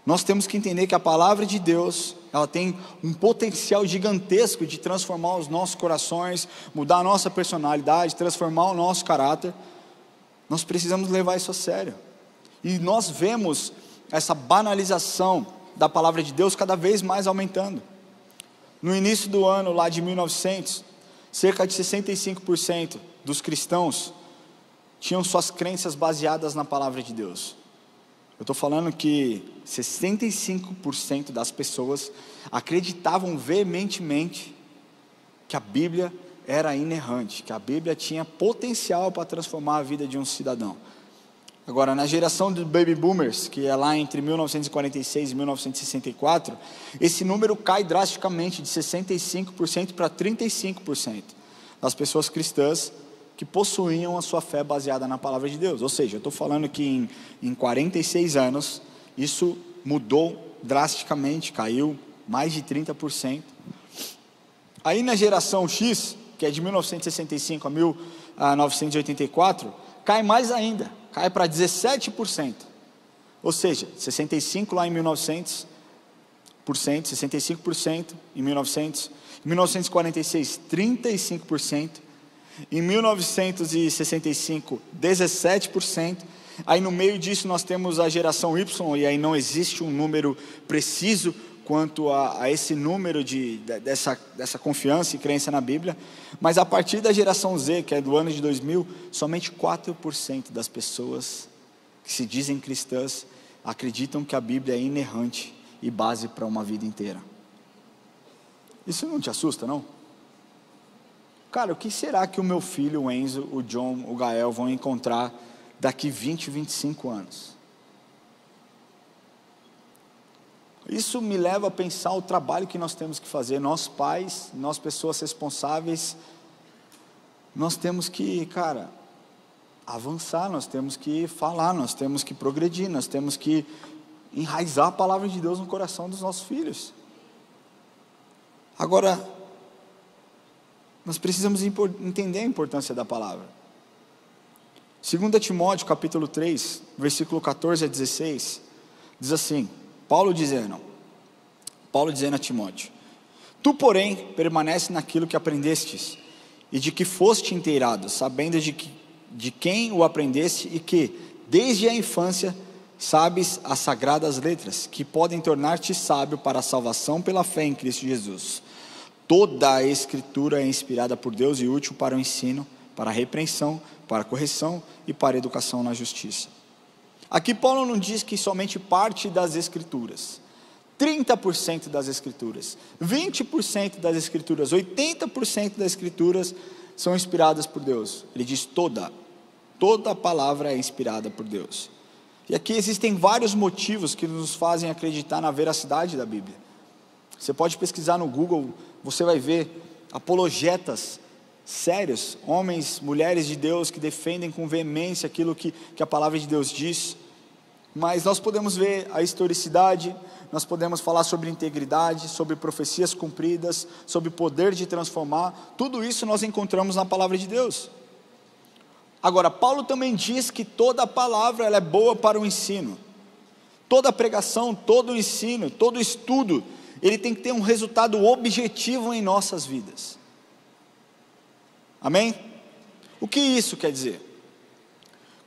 Nós temos que entender que a palavra de Deus, ela tem um potencial gigantesco de transformar os nossos corações, mudar a nossa personalidade, transformar o nosso caráter. Nós precisamos levar isso a sério. E nós vemos essa banalização da palavra de Deus cada vez mais aumentando. No início do ano lá de 1900, cerca de 65% dos cristãos tinham suas crenças baseadas na palavra de Deus. Eu estou falando que 65% das pessoas acreditavam veementemente que a Bíblia era inerrante, que a Bíblia tinha potencial para transformar a vida de um cidadão. Agora, na geração dos Baby Boomers, que é lá entre 1946 e 1964, esse número cai drasticamente de 65% para 35% das pessoas cristãs que possuíam a sua fé baseada na palavra de Deus. Ou seja, eu estou falando que em 46 anos, isso mudou drasticamente, caiu mais de 30%. Aí na geração X, que é de 1965 a 1984, cai mais ainda, cai para 17%. Ou seja, 65% lá em 1900, 65% em 1900, em 1946, 35%, em 1965, 17%, aí no meio disso nós temos a geração Y, e aí não existe um número preciso quanto a esse número dessa confiança e crença na Bíblia, mas a partir da geração Z, que é do ano de 2000, somente 4% das pessoas que se dizem cristãs acreditam que a Bíblia é inerrante e base para uma vida inteira. Isso não te assusta, não? Cara, o que será que o meu filho, o Enzo, o John, o Gael vão encontrar daqui 20, 25 anos? Isso me leva a pensar o trabalho que nós temos que fazer. Nós pais, nós pessoas responsáveis, nós temos que, cara, avançar, nós temos que falar, nós temos que progredir, nós temos que enraizar a palavra de Deus no coração dos nossos filhos. Agora, nós precisamos entender a importância da palavra. 2 Timóteo capítulo 3, versículo 14 a 16, diz assim, Paulo dizendo a Timóteo: Tu, porém, permanece naquilo que aprendestes, e de que foste inteirado, sabendo de quem o aprendeste, e que, desde a infância, sabes as sagradas letras, que podem tornar-te sábio para a salvação pela fé em Cristo Jesus. Toda a Escritura é inspirada por Deus e útil para o ensino, para a repreensão, para a correção e para a educação na justiça. Aqui Paulo não diz que somente parte das Escrituras, 30% das Escrituras, 20% das Escrituras, 80% das Escrituras são inspiradas por Deus. Ele diz toda a palavra é inspirada por Deus. E aqui existem vários motivos que nos fazem acreditar na veracidade da Bíblia. Você pode pesquisar no Google, você vai ver apologetas sérios, homens, mulheres de Deus que defendem com veemência aquilo que a palavra de Deus diz. Mas nós podemos ver a historicidade, nós podemos falar sobre integridade, sobre profecias cumpridas, sobre poder de transformar. Tudo isso nós encontramos na palavra de Deus. Agora, Paulo também diz que toda a palavra ela é boa para o ensino. Toda pregação, todo ensino, todo estudo, ele tem que ter um resultado objetivo em nossas vidas. Amém? O que isso quer dizer?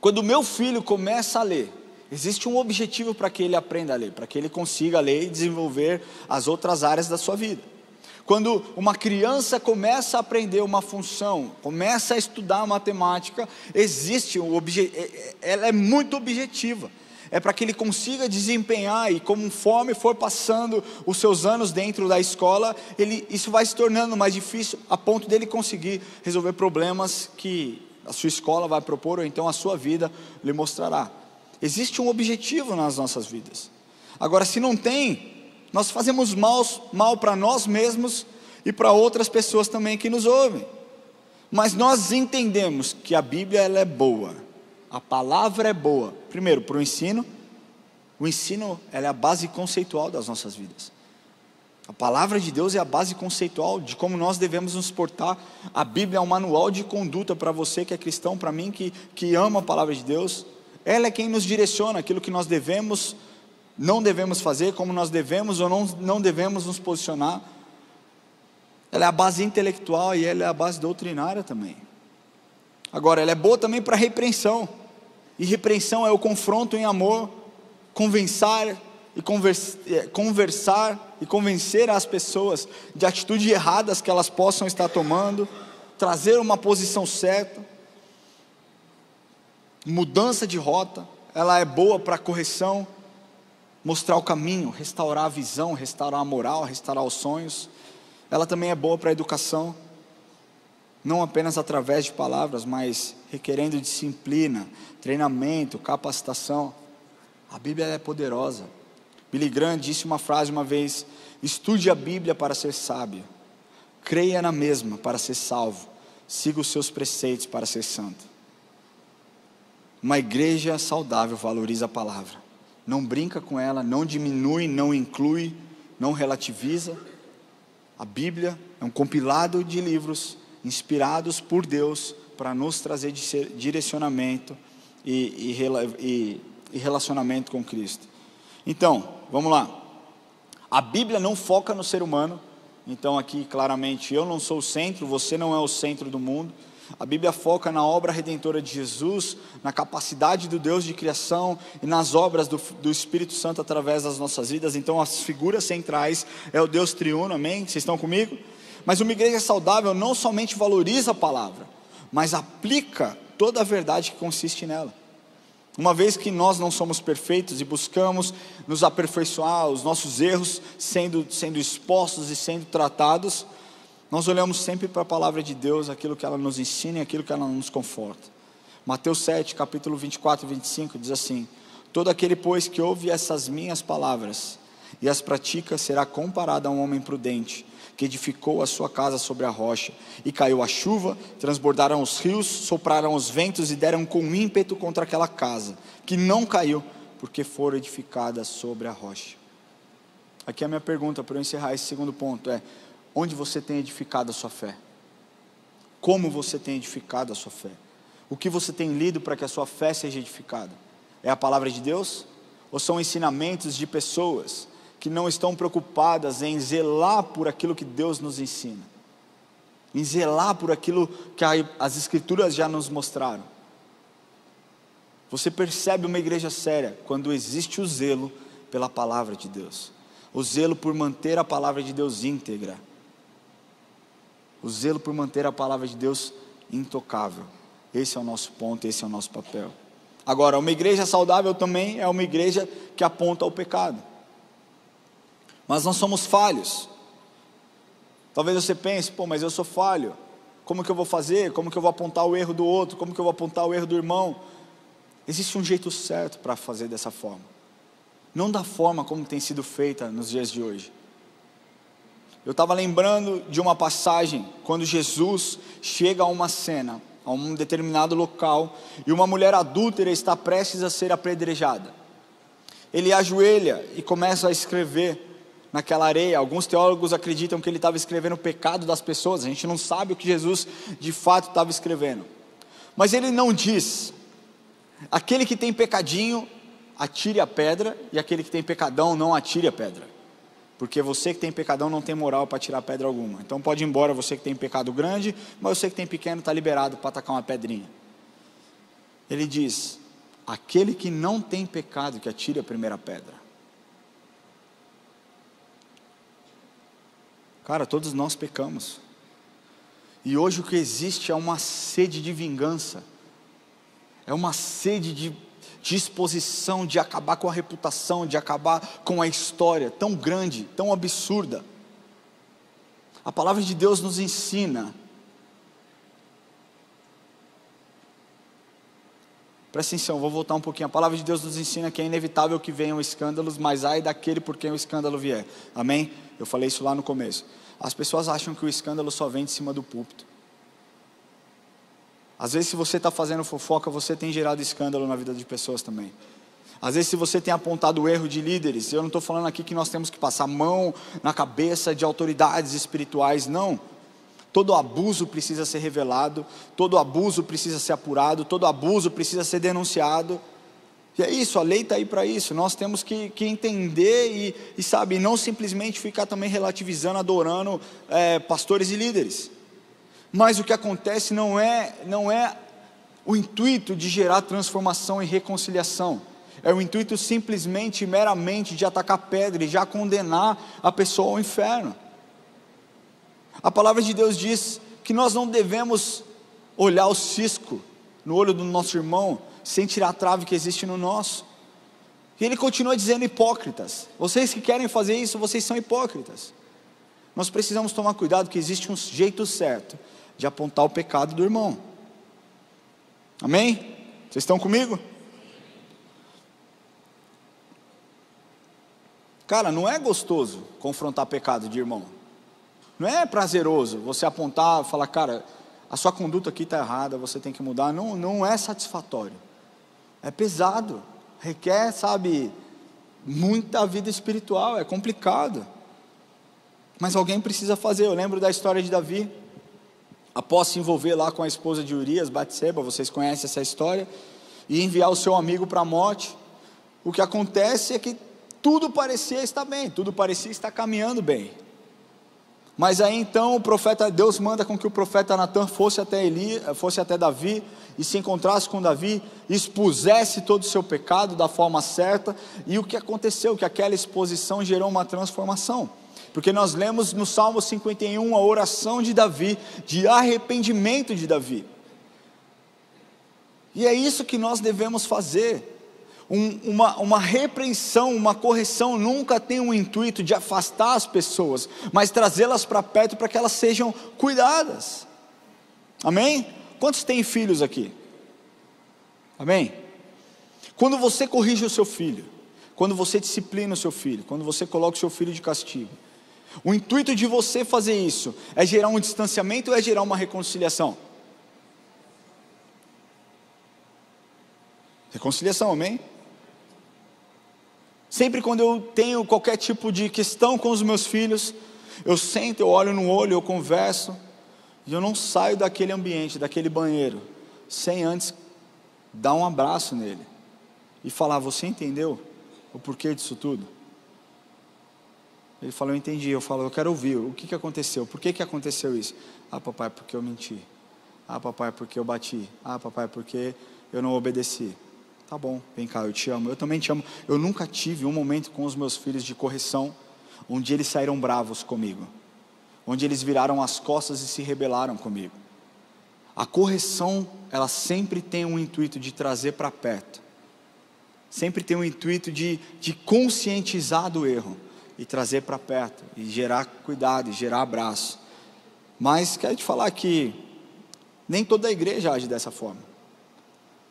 Quando o meu filho começa a ler, existe um objetivo para que ele aprenda a ler, para que ele consiga ler e desenvolver as outras áreas da sua vida. Quando uma criança começa a aprender uma função, começa a estudar matemática, existe ela é muito objetiva. é para que ele consiga desempenhar, e conforme for passando os seus anos dentro da escola, isso vai se tornando mais difícil, a ponto dele conseguir resolver problemas que a sua escola vai propor, ou então a sua vida lhe mostrará. Existe um objetivo nas nossas vidas. Agora, se não tem, nós fazemos mal para nós mesmos e para outras pessoas também que nos ouvem. Mas nós entendemos que a Bíblia ela é boa, a palavra é boa. Primeiro, para o ensino ela é a base conceitual das nossas vidas. A palavra de Deus é a base conceitual de como nós devemos nos portar. A Bíblia é um manual de conduta para você que é cristão, para mim que ama a palavra de Deus. Ela é quem nos direciona aquilo que nós devemos, não devemos fazer, como nós devemos ou não devemos nos posicionar. Ela é a base intelectual e ela é a base doutrinária também. Agora, ela é boa também para repreensão. E repreensão é o confronto em amor, conversar e convencer as pessoas de atitudes erradas que elas possam estar tomando, trazer uma posição certa, mudança de rota. Ela é boa para correção, mostrar o caminho, restaurar a visão, restaurar a moral, restaurar os sonhos. Ela também é boa para a educação, não apenas através de palavras, mas requerendo disciplina, treinamento, capacitação. A Bíblia é poderosa. Billy Graham disse uma frase uma vez: estude a Bíblia para ser sábio, creia na mesma para ser salvo, siga os seus preceitos para ser santo. Uma igreja saudável valoriza a palavra, não brinca com ela, não diminui, não inclui, não relativiza. A Bíblia é um compilado de livros inspirados por Deus para nos trazer direcionamento e relacionamento com Cristo. Então, vamos lá. A Bíblia não foca no ser humano. Então aqui claramente eu não sou o centro, você não é o centro do mundo. A Bíblia foca na obra redentora de Jesus, na capacidade do Deus de criação e nas obras do Espírito Santo através das nossas vidas. Então as figuras centrais é o Deus triuno, amém? Vocês estão comigo? Mas uma igreja saudável não somente valoriza a palavra, mas aplica toda a verdade que consiste nela. Uma vez que nós não somos perfeitos e buscamos nos aperfeiçoar, os nossos erros sendo expostos e sendo tratados, nós olhamos sempre para a palavra de Deus, aquilo que ela nos ensina e aquilo que ela nos conforta. Mateus 7, capítulo 24 e 25 diz assim: todo aquele, pois, que ouve essas minhas palavras e as pratica, será comparado a um homem prudente, que edificou a sua casa sobre a rocha, e caiu a chuva, transbordaram os rios, sopraram os ventos e deram com ímpeto contra aquela casa, que não caiu, porque fora edificada sobre a rocha. Aqui a minha pergunta para eu encerrar esse segundo ponto é: onde você tem edificado a sua fé? Como você tem edificado a sua fé? O que você tem lido para que a sua fé seja edificada? É a palavra de Deus? Ou são ensinamentos de pessoas que não estão preocupadas em zelar por aquilo que Deus nos ensina, em zelar por aquilo que as Escrituras já nos mostraram? Você percebe uma igreja séria quando existe o zelo pela palavra de Deus, o zelo por manter a palavra de Deus íntegra, o zelo por manter a palavra de Deus intocável. Esse é o nosso ponto, esse é o nosso papel. Agora, uma igreja saudável também é uma igreja que aponta ao pecado. Mas nós somos falhos. Talvez você pense: pô, mas eu sou falho, como que eu vou fazer? Como que eu vou apontar o erro do outro? Como que eu vou apontar o erro do irmão? Existe um jeito certo para fazer dessa forma, não da forma como tem sido feita nos dias de hoje. Eu estava lembrando de uma passagem, quando Jesus chega a uma cena, a um determinado local, e uma mulher adúltera está prestes a ser apedrejada. Ele ajoelha e começa a escrever naquela areia. Alguns teólogos acreditam que ele estava escrevendo o pecado das pessoas. A gente não sabe o que Jesus de fato estava escrevendo, mas ele não diz: aquele que tem pecadinho, atire a pedra, e aquele que tem pecadão, não atire a pedra, porque você que tem pecadão não tem moral para tirar pedra alguma. Então pode ir embora você que tem pecado grande, mas você que tem pequeno está liberado para atacar uma pedrinha. Ele diz: aquele que não tem pecado, que atire a primeira pedra. Cara, todos nós pecamos, e hoje o que existe é uma sede de vingança, é uma sede de exposição, de acabar com a reputação, de acabar com a história tão grande, tão absurda. A palavra de Deus nos ensina. Presta atenção, vou voltar um pouquinho. A palavra de Deus nos ensina que é inevitável que venham escândalos, mas ai daquele por quem o escândalo vier. Amém? Eu falei isso lá no começo. As pessoas acham que o escândalo só vem de cima do púlpito. Às vezes, se você está fazendo fofoca, você tem gerado escândalo na vida de pessoas também. Às vezes, se você tem apontado o erro de líderes, eu não estou falando aqui que nós temos que passar a mão na cabeça de autoridades espirituais, não. Todo abuso precisa ser revelado, todo abuso precisa ser apurado, todo abuso precisa ser denunciado. E é isso, a lei está aí para isso. Nós temos que entender e sabe, não simplesmente ficar também relativizando, adorando pastores e líderes. Mas o que acontece não é o intuito de gerar transformação e reconciliação. É o intuito simplesmente, meramente de atacar pedra e já condenar a pessoa ao inferno. A palavra de Deus diz que nós não devemos olhar o cisco no olho do nosso irmão sem tirar a trave que existe no nosso. E ele continua dizendo: hipócritas, vocês que querem fazer isso, vocês são hipócritas. Nós precisamos tomar cuidado, que existe um jeito certo de apontar o pecado do irmão. Amém? Vocês estão comigo? Cara, não é gostoso confrontar pecado de irmão. Não é prazeroso você apontar e falar: cara, a sua conduta aqui está errada, você tem que mudar. Não é satisfatório. É pesado. Requer, sabe, muita vida espiritual. É complicado. Mas alguém precisa fazer. Eu lembro da história de Davi. Após se envolver lá com a esposa de Urias, Batseba, vocês conhecem essa história, e enviar o seu amigo para a morte, o que acontece é que tudo parecia estar bem, tudo parecia estar caminhando bem. Mas aí então o profeta, Deus manda com que o profeta Natan fosse até Davi, e se encontrasse com Davi, expusesse todo o seu pecado da forma certa. E o que aconteceu? Que aquela exposição gerou uma transformação. Porque nós lemos no Salmo 51 a oração de Davi, de arrependimento de Davi. E é isso que nós devemos fazer. Uma repreensão, uma correção nunca tem o intuito de afastar as pessoas, mas trazê-las para perto para que elas sejam cuidadas. Amém? Quantos têm filhos aqui? Amém? Quando você corrige o seu filho, quando você disciplina o seu filho, quando você coloca o seu filho de castigo, o intuito de você fazer isso é gerar um distanciamento ou é gerar uma reconciliação? Reconciliação, amém? Sempre quando eu tenho qualquer tipo de questão com os meus filhos, eu sento, eu olho no olho, eu converso, e eu não saio daquele ambiente, daquele banheiro, sem antes dar um abraço nele, e falar: você entendeu o porquê disso tudo? Ele falou: eu entendi. Eu falo: eu quero ouvir, o que aconteceu? Por que aconteceu isso? Ah, papai, porque eu menti. Ah, papai, porque eu bati. Ah, papai, porque eu não obedeci. Tá bom, vem cá, eu te amo. Eu também te amo. Eu nunca tive um momento com os meus filhos de correção onde eles saíram bravos comigo, onde eles viraram as costas e se rebelaram comigo. A correção, ela sempre tem um intuito de trazer para perto, sempre tem um intuito de conscientizar do erro e trazer para perto, e gerar cuidado, e gerar abraço. Mas quero te falar que nem toda a igreja age dessa forma,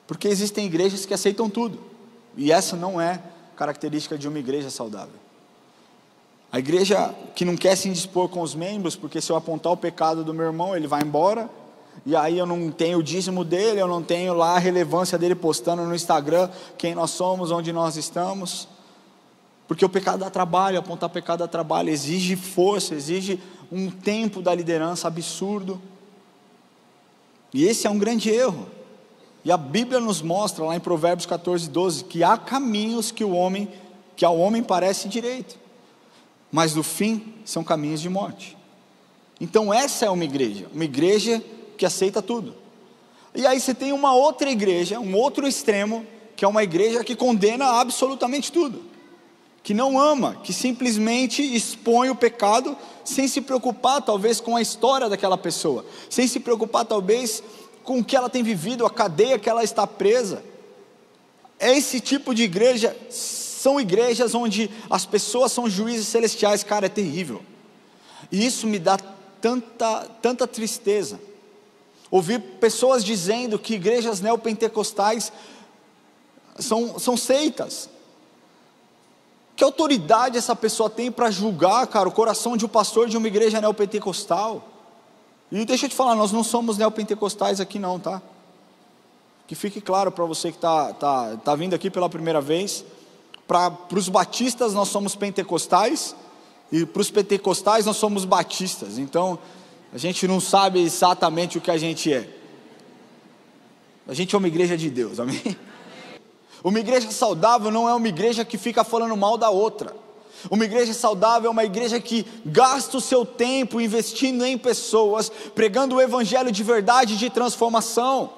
porque existem igrejas que aceitam tudo, e essa não é característica de uma igreja saudável. A igreja que não quer se indispor com os membros, porque se eu apontar o pecado do meu irmão, ele vai embora, e aí eu não tenho o dízimo dele, eu não tenho lá a relevância dele postando no Instagram quem nós somos, onde nós estamos, porque o pecado dá trabalho, apontar pecado dá trabalho, exige força, exige um tempo da liderança absurdo, e esse é um grande erro. E a Bíblia nos mostra lá em Provérbios 14, 12, que há caminhos que ao homem parece direito, mas no fim são caminhos de morte. Então essa é uma igreja que aceita tudo. E aí você tem uma outra igreja, um outro extremo, que é uma igreja que condena absolutamente tudo, que não ama, que simplesmente expõe o pecado, sem se preocupar talvez com a história daquela pessoa, sem se preocupar talvez com o que ela tem vivido, a cadeia que ela está presa. Esse tipo de igreja são igrejas onde as pessoas são juízes celestiais. Cara, é terrível. E isso me dá tanta tristeza. Ouvir pessoas dizendo que igrejas neopentecostais são seitas. Que autoridade essa pessoa tem para julgar, cara, o coração de um pastor de uma igreja neopentecostal? E deixa eu te falar, nós não somos neopentecostais aqui não, tá? Que fique claro para você que tá vindo aqui pela primeira vez. Para os batistas nós somos pentecostais, e para os pentecostais nós somos batistas. Então a gente não sabe exatamente o que a gente é. A gente é uma igreja de Deus, amém? Uma igreja saudável não é uma igreja que fica falando mal da outra. Uma igreja saudável é uma igreja que gasta o seu tempo investindo em pessoas, pregando o evangelho de verdade e de transformação.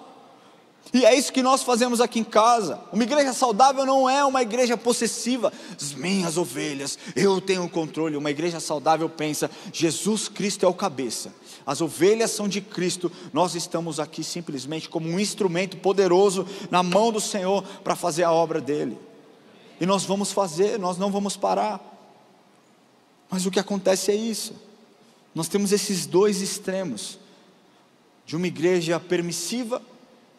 E é isso que nós fazemos aqui em casa. Uma igreja saudável não é uma igreja possessiva. As minhas ovelhas, eu tenho o controle. Uma igreja saudável pensa, Jesus Cristo é o cabeça. As ovelhas são de Cristo. Nós estamos aqui simplesmente como um instrumento poderoso na mão do Senhor para fazer a obra dele. E nós vamos fazer, nós não vamos parar. Mas o que acontece é isso. Nós temos esses dois extremos. De uma igreja permissiva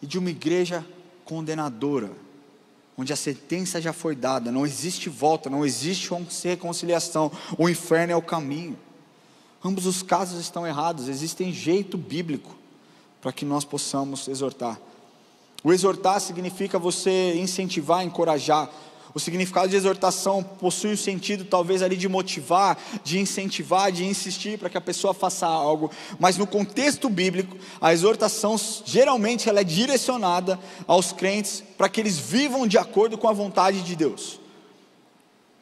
e de uma igreja condenadora, onde a sentença já foi dada, não existe volta, não existe reconciliação, o inferno é o caminho. Ambos os casos estão errados, existe jeito bíblico para que nós possamos exortar. O exortar significa você incentivar, encorajar. O significado de exortação possui o sentido talvez ali de motivar, de incentivar, de insistir para que a pessoa faça algo, mas no contexto bíblico, a exortação geralmente ela é direcionada aos crentes para que eles vivam de acordo com a vontade de Deus,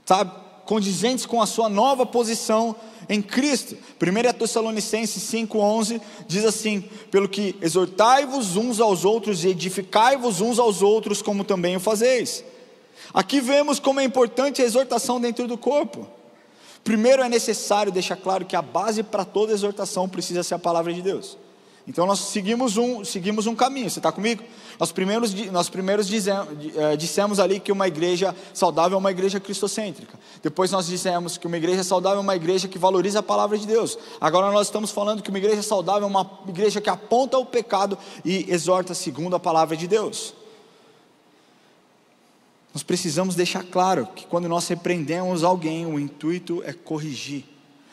sabe? Condizentes com a sua nova posição em Cristo. 1 Tessalonicenses 5,11 diz assim: pelo que exortai-vos uns aos outros e edificai-vos uns aos outros, como também o fazeis. Aqui vemos como é importante a exortação dentro do corpo. Primeiro é necessário deixar claro que a base para toda exortação precisa ser a palavra de Deus. Então nós seguimos um caminho, você está comigo? Nós primeiros dissemos ali que uma igreja saudável é uma igreja cristocêntrica. Depois nós dissemos que uma igreja saudável é uma igreja que valoriza a palavra de Deus. Agora nós estamos falando que uma igreja saudável é uma igreja que aponta o pecado e exorta segundo a palavra de Deus. Nós precisamos deixar claro que quando nós repreendemos alguém, o intuito é corrigir.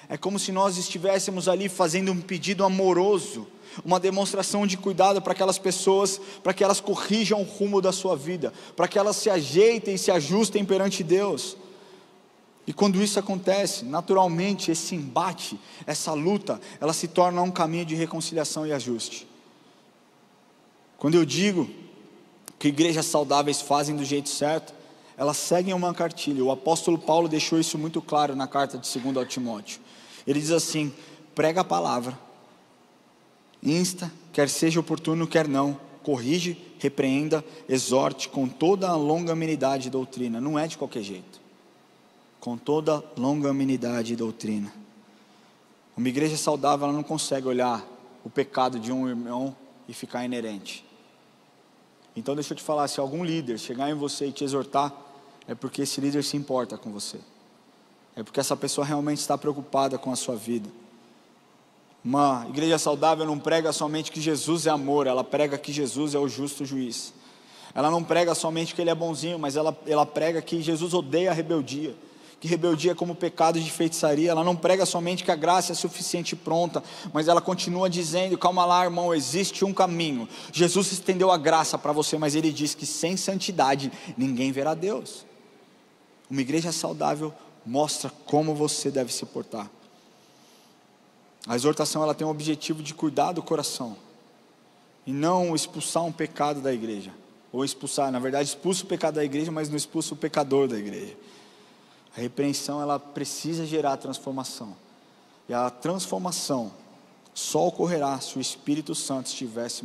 É como se nós estivéssemos ali fazendo um pedido amoroso, uma demonstração de cuidado para aquelas pessoas, para que elas corrijam o rumo da sua vida, para que elas se ajeitem e se ajustem perante Deus. E quando isso acontece, naturalmente esse embate, essa luta, ela se torna um caminho de reconciliação e ajuste. Quando eu digo que igrejas saudáveis fazem do jeito certo, elas seguem uma cartilha. O apóstolo Paulo deixou isso muito claro na carta de 2 Timóteo. Ele diz assim: prega a palavra, insta, quer seja oportuno, quer não, corrige, repreenda, exorte com toda a longanimidade e doutrina. Não é de qualquer jeito, com toda longanimidade e doutrina. Uma igreja saudável, ela não consegue olhar o pecado de um irmão e ficar inerente. Então deixa eu te falar, se algum líder chegar em você e te exortar, é porque esse líder se importa com você. É porque essa pessoa realmente está preocupada com a sua vida. Uma igreja saudável não prega somente que Jesus é amor, ela prega que Jesus é o justo juiz. Ela não prega somente que ele é bonzinho, mas ela prega que Jesus odeia a rebeldia. Que rebeldia é como pecado de feitiçaria. Ela não prega somente que a graça é suficiente e pronta, mas ela continua dizendo: calma lá, irmão, existe um caminho. Jesus estendeu a graça para você, mas ele diz que sem santidade ninguém verá Deus. Uma igreja saudável mostra como você deve se portar. A exortação, ela tem o objetivo de cuidar do coração e não expulsar um pecado da igreja, ou expulsar, na verdade expulsa o pecado da igreja, mas não expulsa o pecador da igreja. A repreensão, ela precisa gerar transformação. E a transformação só ocorrerá se o Espírito Santo estiver se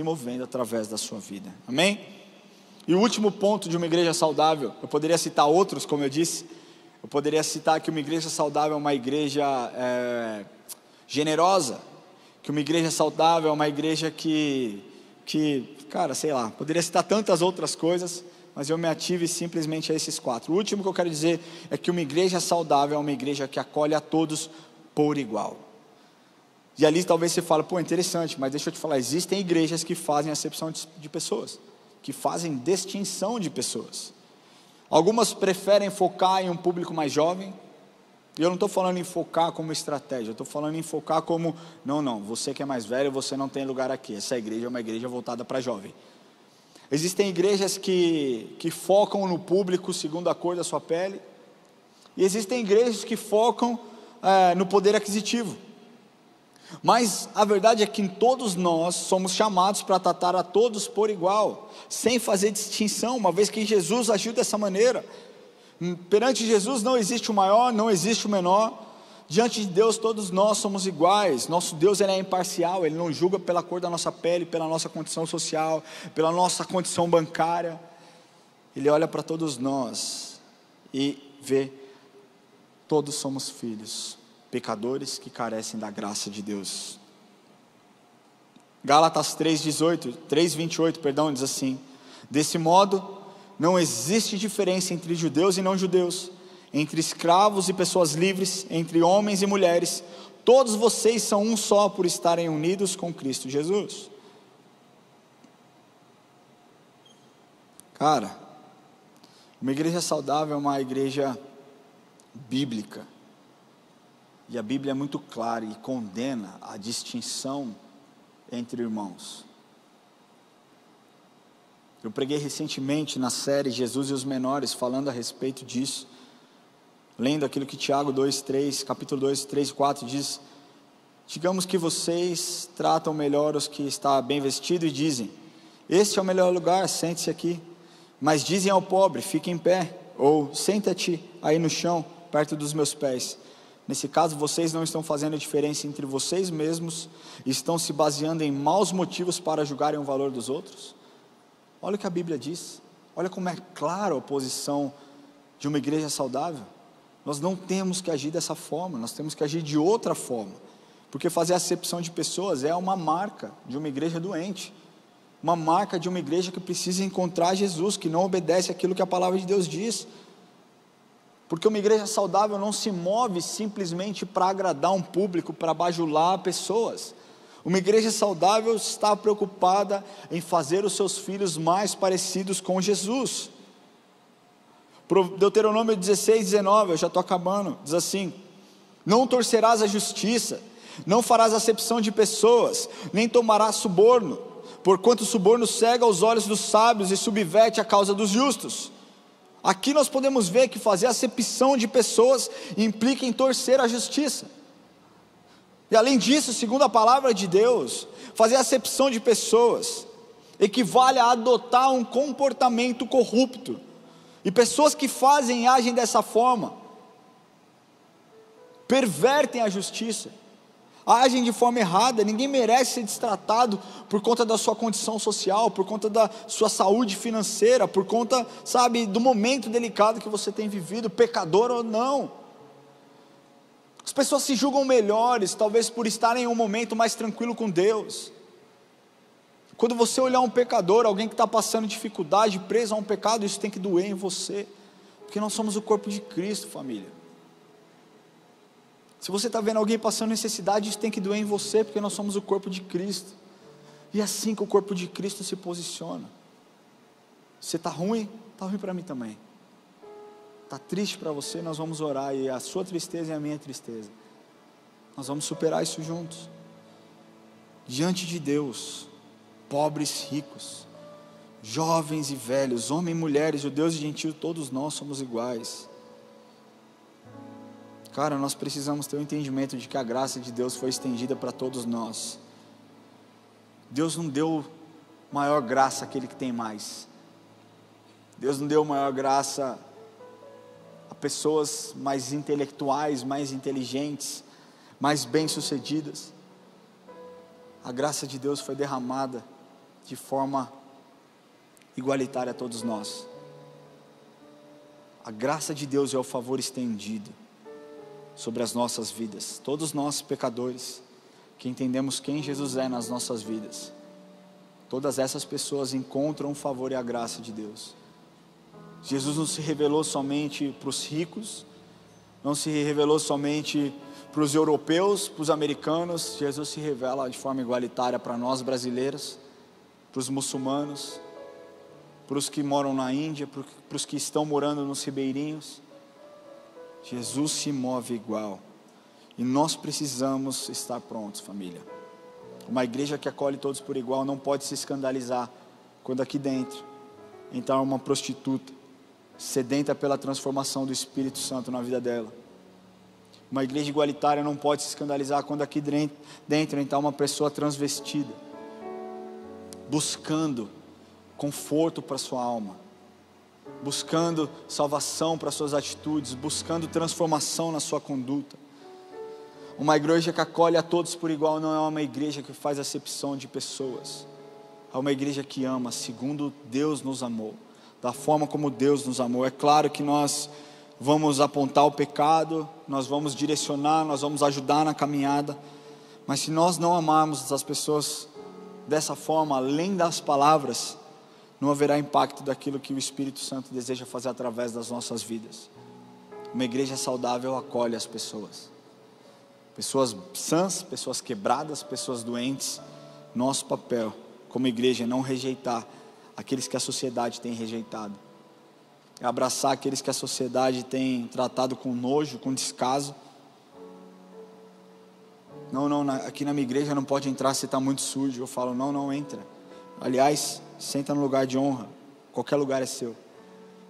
movendo através da sua vida. Amém? E o último ponto de uma igreja saudável, eu poderia citar outros, como eu disse. Eu poderia citar que uma igreja saudável é uma igreja generosa. Que uma igreja saudável é uma igreja que que, cara, sei lá, poderia citar tantas outras coisas, mas eu me ative simplesmente a esses 4. O último que eu quero dizer é que uma igreja saudável é uma igreja que acolhe a todos por igual. E ali talvez você fale, pô, interessante, mas deixa eu te falar, existem igrejas que fazem acepção de pessoas, que fazem distinção de pessoas. Algumas preferem focar em um público mais jovem, e eu não estou falando em focar como estratégia, eu estou falando em focar como, não, você que é mais velho, você não tem lugar aqui, essa igreja é uma igreja voltada para jovem. Existem igrejas que focam no público segundo a cor da sua pele, e existem igrejas que focam no poder aquisitivo. Mas a verdade é que todos nós somos chamados para tratar a todos por igual, sem fazer distinção, uma vez que Jesus agiu dessa maneira. Perante Jesus não existe o maior, não existe o menor. Diante de Deus todos nós somos iguais. Nosso Deus, Ele é imparcial, Ele não julga pela cor da nossa pele, pela nossa condição social, pela nossa condição bancária. Ele olha para todos nós e vê, todos somos filhos, pecadores que carecem da graça de Deus. Gálatas 3:28 diz assim: desse modo, não existe diferença entre judeus e não judeus, entre escravos e pessoas livres, entre homens e mulheres, todos vocês são um só por estarem unidos com Cristo Jesus. Cara, uma igreja saudável é uma igreja bíblica, e a Bíblia é muito clara e condena a distinção entre irmãos. Eu preguei recentemente na série Jesus e os Menores, falando a respeito disso, lendo aquilo que Tiago capítulo 2, 3 e 4 diz: digamos que vocês tratam melhor os que estão bem vestidos e dizem, este é o melhor lugar, sente-se aqui. Mas dizem ao pobre, fique em pé, ou senta-te aí no chão, perto dos meus pés. Nesse caso, vocês não estão fazendo a diferença entre vocês mesmos, e estão se baseando em maus motivos para julgarem o valor dos outros? Olha o que a Bíblia diz, olha como é clara a oposição de uma igreja saudável. Nós não temos que agir dessa forma, nós temos que agir de outra forma, porque fazer acepção de pessoas é uma marca de uma igreja doente, uma marca de uma igreja que precisa encontrar Jesus, que não obedece àquilo que a palavra de Deus diz. Porque uma igreja saudável não se move simplesmente para agradar um público, para bajular pessoas. Uma igreja saudável está preocupada em fazer os seus filhos mais parecidos com Jesus. Deuteronômio 16:19, eu já estou acabando, diz assim: não torcerás a justiça, não farás acepção de pessoas, nem tomarás suborno, porquanto o suborno cega os olhos dos sábios e subverte a causa dos justos. Aqui nós podemos ver que fazer acepção de pessoas implica em torcer a justiça. E além disso, segundo a palavra de Deus, fazer acepção de pessoas equivale a adotar um comportamento corrupto. E pessoas que fazem e agem dessa forma pervertem a justiça, agem de forma errada. Ninguém merece ser destratado por conta da sua condição social, por conta da sua saúde financeira, por conta, do momento delicado que você tem vivido, pecador ou não. As pessoas se julgam melhores, talvez por estarem em um momento mais tranquilo com Deus. Quando você olhar um pecador, alguém que está passando dificuldade, preso a um pecado, isso tem que doer em você, porque nós somos o corpo de Cristo, família. Se você está vendo alguém passando necessidade, isso tem que doer em você, porque nós somos o corpo de Cristo. E é assim que o corpo de Cristo se posiciona. Você está ruim para mim também. Está triste para você, nós vamos orar, e a sua tristeza é a minha tristeza. Nós vamos superar isso juntos. Diante de Deus, pobres, ricos, jovens e velhos, homens e mulheres, judeus e gentios, todos nós somos iguais. Cara, nós precisamos ter o entendimento de que a graça de Deus foi estendida para todos nós. Deus não deu maior graça àquele que tem mais. Deus não deu maior graça a pessoas mais intelectuais, mais inteligentes, mais bem-sucedidas. A graça de Deus foi derramada de forma igualitária a todos nós. A graça de Deus é o favor estendido sobre as nossas vidas. Todos nós pecadores, que entendemos quem Jesus é nas nossas vidas, todas essas pessoas encontram o favor e a graça de Deus. Jesus não se revelou somente para os ricos, não se revelou somente para os europeus, para os americanos. Jesus se revela de forma igualitária para nós brasileiros, para os muçulmanos, para os que moram na Índia, para os que estão morando nos ribeirinhos. Jesus se move igual, e nós precisamos estar prontos, família. Uma igreja que acolhe todos por igual não pode se escandalizar quando aqui dentro entrar uma prostituta sedenta pela transformação do Espírito Santo na vida dela. Uma igreja igualitária não pode se escandalizar quando aqui dentro entrar uma pessoa transvestida, buscando conforto para sua alma, buscando salvação para suas atitudes, buscando transformação na sua conduta. Uma igreja que acolhe a todos por igual não é uma igreja que faz acepção de pessoas. É uma igreja que ama segundo Deus nos amou, da forma como Deus nos amou. É claro que nós vamos apontar o pecado, nós vamos direcionar, nós vamos ajudar na caminhada, mas se nós não amarmos as pessoas dessa forma, além das palavras, não haverá impacto daquilo que o Espírito Santo deseja fazer através das nossas vidas. Uma igreja saudável acolhe as pessoas sãs, pessoas quebradas, pessoas doentes. Nosso papel como igreja é não rejeitar aqueles que a sociedade tem rejeitado, é abraçar aqueles que a sociedade tem tratado com nojo, com descaso. Não, aqui na minha igreja não pode entrar se está muito sujo. Eu falo, não entra. Aliás, senta no lugar de honra, qualquer lugar é seu,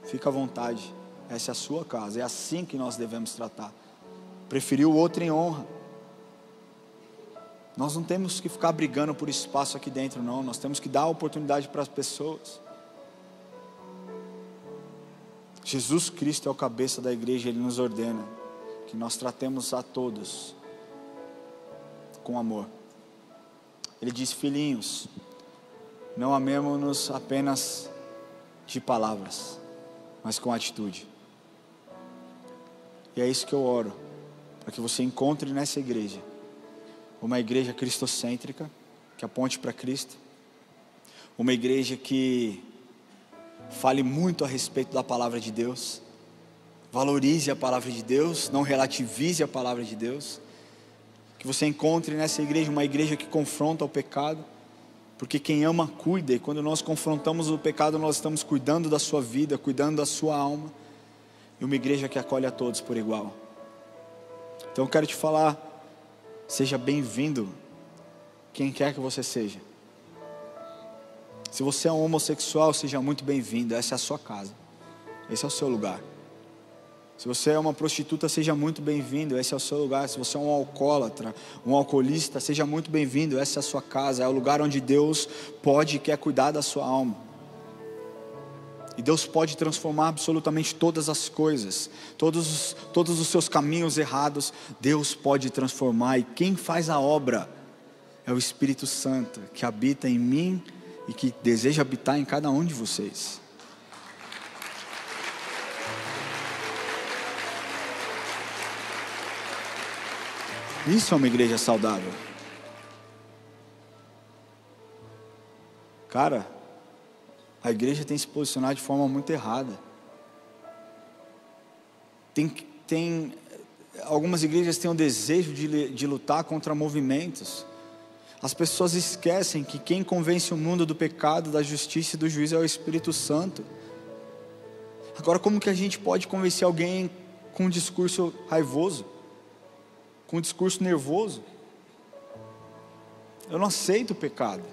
fica à vontade, essa é a sua casa. É assim que nós devemos tratar, preferir o outro em honra. Nós não temos que ficar brigando por espaço aqui dentro, não. Nós temos que dar oportunidade para as pessoas. Jesus Cristo é o cabeça da igreja. Ele nos ordena que nós tratemos a todos com amor. Ele diz, filhinhos, não amemos-nos apenas de palavras, mas com atitude. E é isso que eu oro, para que você encontre nessa igreja uma igreja cristocêntrica, que aponte para Cristo, uma igreja que fale muito a respeito da palavra de Deus, valorize a palavra de Deus, não relativize a palavra de Deus. Que você encontre nessa igreja uma igreja que confronta o pecado, porque quem ama cuida, e quando nós confrontamos o pecado, nós estamos cuidando da sua vida, cuidando da sua alma. E uma igreja que acolhe a todos por igual. Então eu quero te falar, seja bem-vindo, quem quer que você seja. Se você é um homossexual, seja muito bem-vindo, essa é a sua casa, esse é o seu lugar. Se você é uma prostituta, seja muito bem-vindo, esse é o seu lugar. Se você é um alcoólatra, um alcoolista, seja muito bem-vindo, essa é a sua casa, é o lugar onde Deus pode e quer cuidar da sua alma. E Deus pode transformar absolutamente todas as coisas, todos os seus caminhos errados, Deus pode transformar. E quem faz a obra é o Espírito Santo, que habita em mim e que deseja habitar em cada um de vocês. Isso é uma igreja saudável. Cara, a igreja tem se posicionado de forma muito errada. Algumas igrejas têm o desejo de lutar contra movimentos. As pessoas esquecem que quem convence o mundo do pecado, da justiça e do juízo é o Espírito Santo. Agora, como que a gente pode convencer alguém com um discurso raivoso, com um discurso nervoso? Eu não aceito o pecado,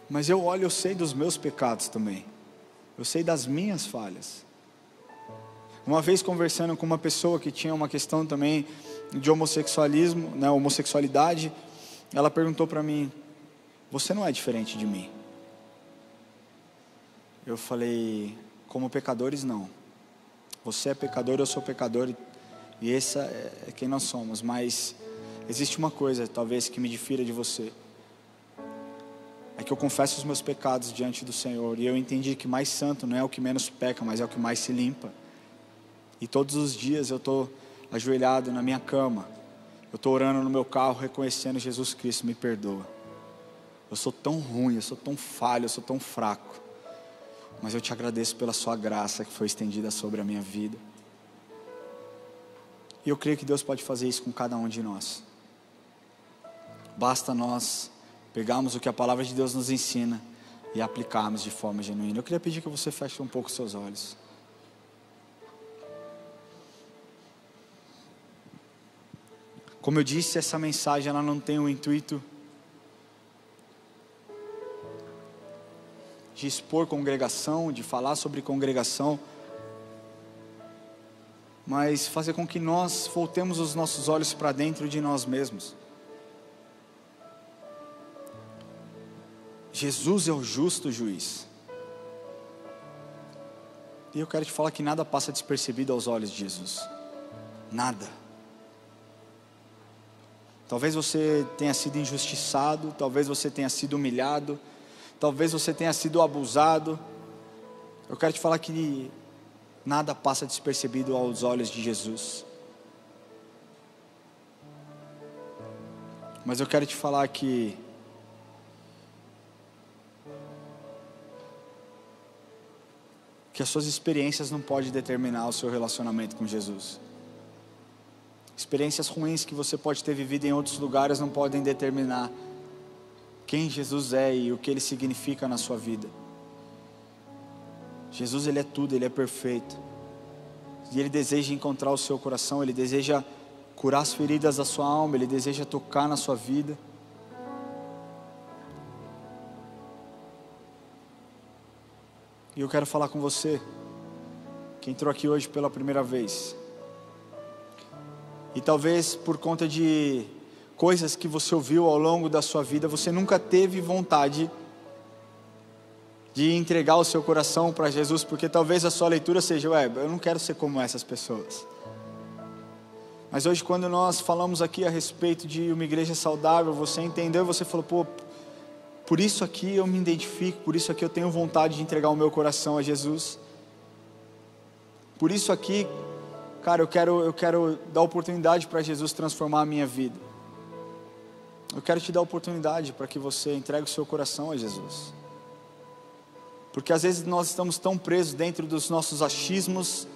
mas eu sei dos meus pecados também, eu sei das minhas falhas. Uma vez conversando com uma pessoa que tinha uma questão também de homossexualismo, né, homossexualidade, ela perguntou para mim, você não é diferente de mim? Eu falei, como pecadores não, você é pecador, eu sou pecador, e essa é quem nós somos, mas existe uma coisa talvez que me difira de você, é que eu confesso os meus pecados diante do Senhor, e eu entendi que mais santo não é o que menos peca, mas é o que mais se limpa. E todos os dias eu estou ajoelhado na minha cama, eu estou orando no meu carro, reconhecendo Jesus Cristo, me perdoa. Eu Eu sou tão ruim, eu sou tão falho, eu sou tão fraco. Mas eu te agradeço pela sua graça que foi estendida sobre a minha vida. E eu creio que Deus pode fazer isso com cada um de nós. Basta nós pegarmos o que a palavra de Deus nos ensina e aplicarmos de forma genuína. Eu queria pedir que você feche um pouco os seus olhos. Como eu disse, essa mensagem ela não tem o intuito de expor congregação, de falar sobre congregação, mas fazer com que nós voltemos os nossos olhos para dentro de nós mesmos. Jesus é o justo juiz. E eu quero te falar que nada passa despercebido aos olhos de Jesus. Nada. Talvez você tenha sido injustiçado, talvez você tenha sido humilhado, talvez você tenha sido abusado. Eu quero te falar que nada passa despercebido aos olhos de Jesus. Mas eu quero te falar que as suas experiências não podem determinar o seu relacionamento com Jesus. Experiências ruins que você pode ter vivido em outros lugares não podem determinar quem Jesus é e o que Ele significa na sua vida. Jesus, Ele é tudo, Ele é perfeito. E Ele deseja encontrar o seu coração, Ele deseja curar as feridas da sua alma, Ele deseja tocar na sua vida. E eu quero falar com você, que entrou aqui hoje pela primeira vez. E talvez por conta de coisas que você ouviu ao longo da sua vida, você nunca teve vontade de entregar o seu coração para Jesus, porque talvez a sua leitura seja, eu não quero ser como essas pessoas. Mas hoje, quando nós falamos aqui a respeito de uma igreja saudável, você entendeu, você falou, por isso aqui eu me identifico, por isso aqui eu tenho vontade de entregar o meu coração a Jesus. Por isso aqui, cara, eu quero dar oportunidade para Jesus transformar a minha vida. Eu quero te dar oportunidade para que você entregue o seu coração a Jesus. Porque às vezes nós estamos tão presos dentro dos nossos achismos,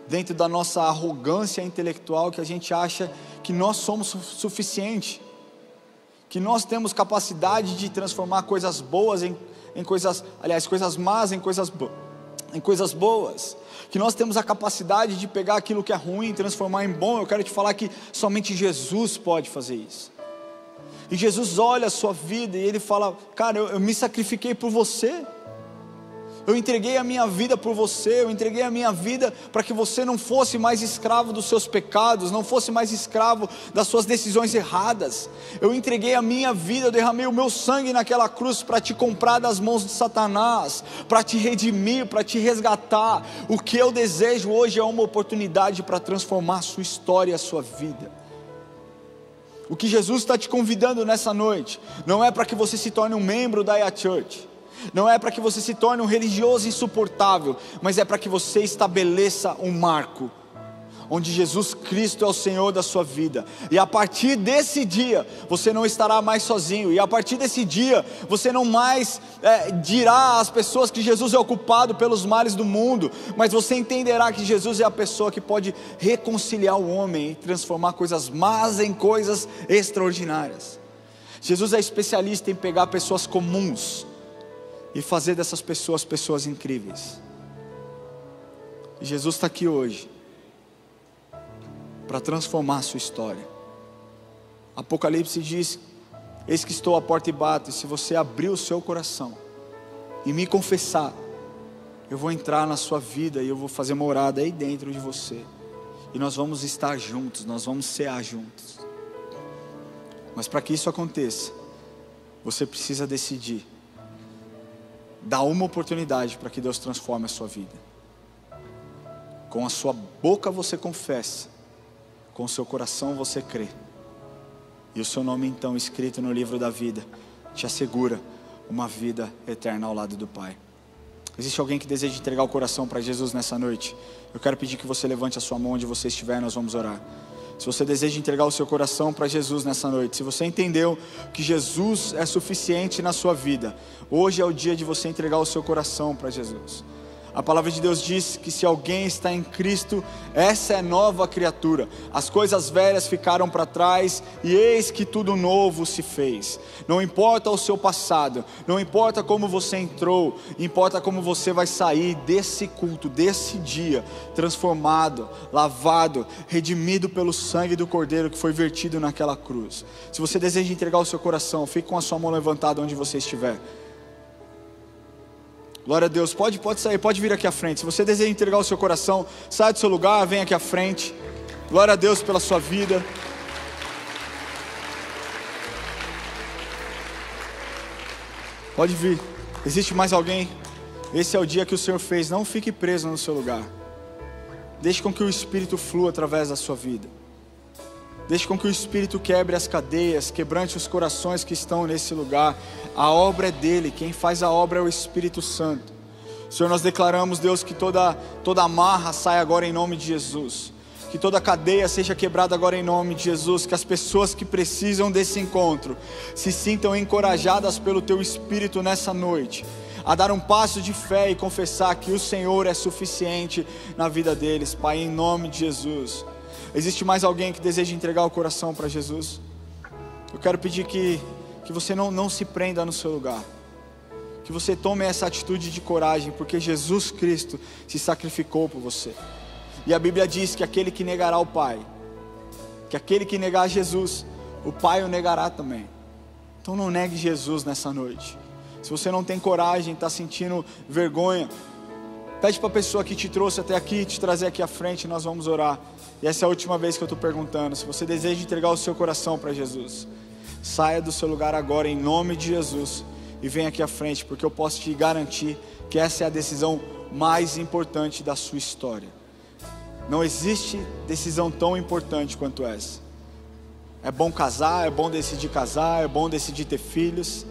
dentro da nossa arrogância intelectual, que a gente acha que nós somos suficiente, que nós temos capacidade de transformar coisas boas coisas más em coisas boas, que nós temos a capacidade de pegar aquilo que é ruim e transformar em bom. Eu quero te falar que somente Jesus pode fazer isso. E Jesus olha a sua vida e Ele fala, cara, eu me sacrifiquei por você. Eu entreguei a minha vida por você, eu entreguei a minha vida para que você não fosse mais escravo dos seus pecados, não fosse mais escravo das suas decisões erradas. Eu entreguei a minha vida, eu derramei o meu sangue naquela cruz para te comprar das mãos de Satanás, para te redimir, para te resgatar. O que eu desejo hoje é uma oportunidade para transformar a sua história e a sua vida. O que Jesus está te convidando nessa noite, não é para que você se torne um membro da IA Church, não é para que você se torne um religioso insuportável, mas é para que você estabeleça um marco, onde Jesus Cristo é o Senhor da sua vida. E a partir desse dia, você não estará mais sozinho. E a partir desse dia, você não mais dirá às pessoas que Jesus é ocupado pelos males do mundo, mas você entenderá que Jesus é a pessoa que pode reconciliar o homem e transformar coisas más em coisas extraordinárias. Jesus é especialista em pegar pessoas comuns e fazer dessas pessoas, pessoas incríveis. E Jesus está aqui hoje para transformar a sua história. Apocalipse diz, eis que estou à porta e bato, e se você abrir o seu coração e me confessar, eu vou entrar na sua vida e eu vou fazer morada aí dentro de você. E nós vamos estar juntos, nós vamos cear juntos. Mas para que isso aconteça, você precisa decidir. Dá uma oportunidade para que Deus transforme a sua vida. Com a sua boca você confessa, com o seu coração você crê, e o seu nome então escrito no livro da vida te assegura uma vida eterna ao lado do Pai. Existe alguém que deseja entregar o coração para Jesus nessa noite? Eu quero pedir que você levante a sua mão onde você estiver, nós vamos orar. Se você deseja entregar o seu coração para Jesus nessa noite, se você entendeu que Jesus é suficiente na sua vida, hoje é o dia de você entregar o seu coração para Jesus. A palavra de Deus diz que se alguém está em Cristo, essa é nova criatura. As coisas velhas ficaram para trás e eis que tudo novo se fez. Não importa o seu passado, não importa como você entrou, importa como você vai sair desse culto, desse dia, transformado, lavado, redimido pelo sangue do Cordeiro que foi vertido naquela cruz. Se você deseja entregar o seu coração, fique com a sua mão levantada onde você estiver. Glória a Deus, pode sair, pode vir aqui à frente. Se você deseja entregar o seu coração, sai do seu lugar, vem aqui à frente. Glória a Deus pela sua vida. Pode vir. Existe mais alguém? Esse é o dia que o Senhor fez. Não fique preso no seu lugar. Deixe com que o Espírito flua através da sua vida. Deixe com que o Espírito quebre as cadeias, quebrante os corações que estão nesse lugar. A obra é dele, quem faz a obra é o Espírito Santo. Senhor, nós declaramos, Deus, que toda amarra saia agora em nome de Jesus. Que toda cadeia seja quebrada agora em nome de Jesus. Que as pessoas que precisam desse encontro se sintam encorajadas pelo Teu Espírito nessa noite, a dar um passo de fé e confessar que o Senhor é suficiente na vida deles, Pai, em nome de Jesus. Existe mais alguém que deseja entregar o coração para Jesus? Eu quero pedir que você não se prenda no seu lugar, que você tome essa atitude de coragem, porque Jesus Cristo se sacrificou por você. E a Bíblia diz que aquele que negará o Pai, que aquele que negar Jesus, o Pai o negará também. Então não negue Jesus nessa noite. Se você não tem coragem, está sentindo vergonha, pede para a pessoa que te trouxe até aqui, te trazer aqui à frente, nós vamos orar. E essa é a última vez que eu estou perguntando. Se você deseja entregar o seu coração para Jesus, saia do seu lugar agora em nome de Jesus e venha aqui à frente, porque eu posso te garantir que essa é a decisão mais importante da sua história. Não existe decisão tão importante quanto essa. É bom casar, é bom decidir casar, é bom decidir ter filhos,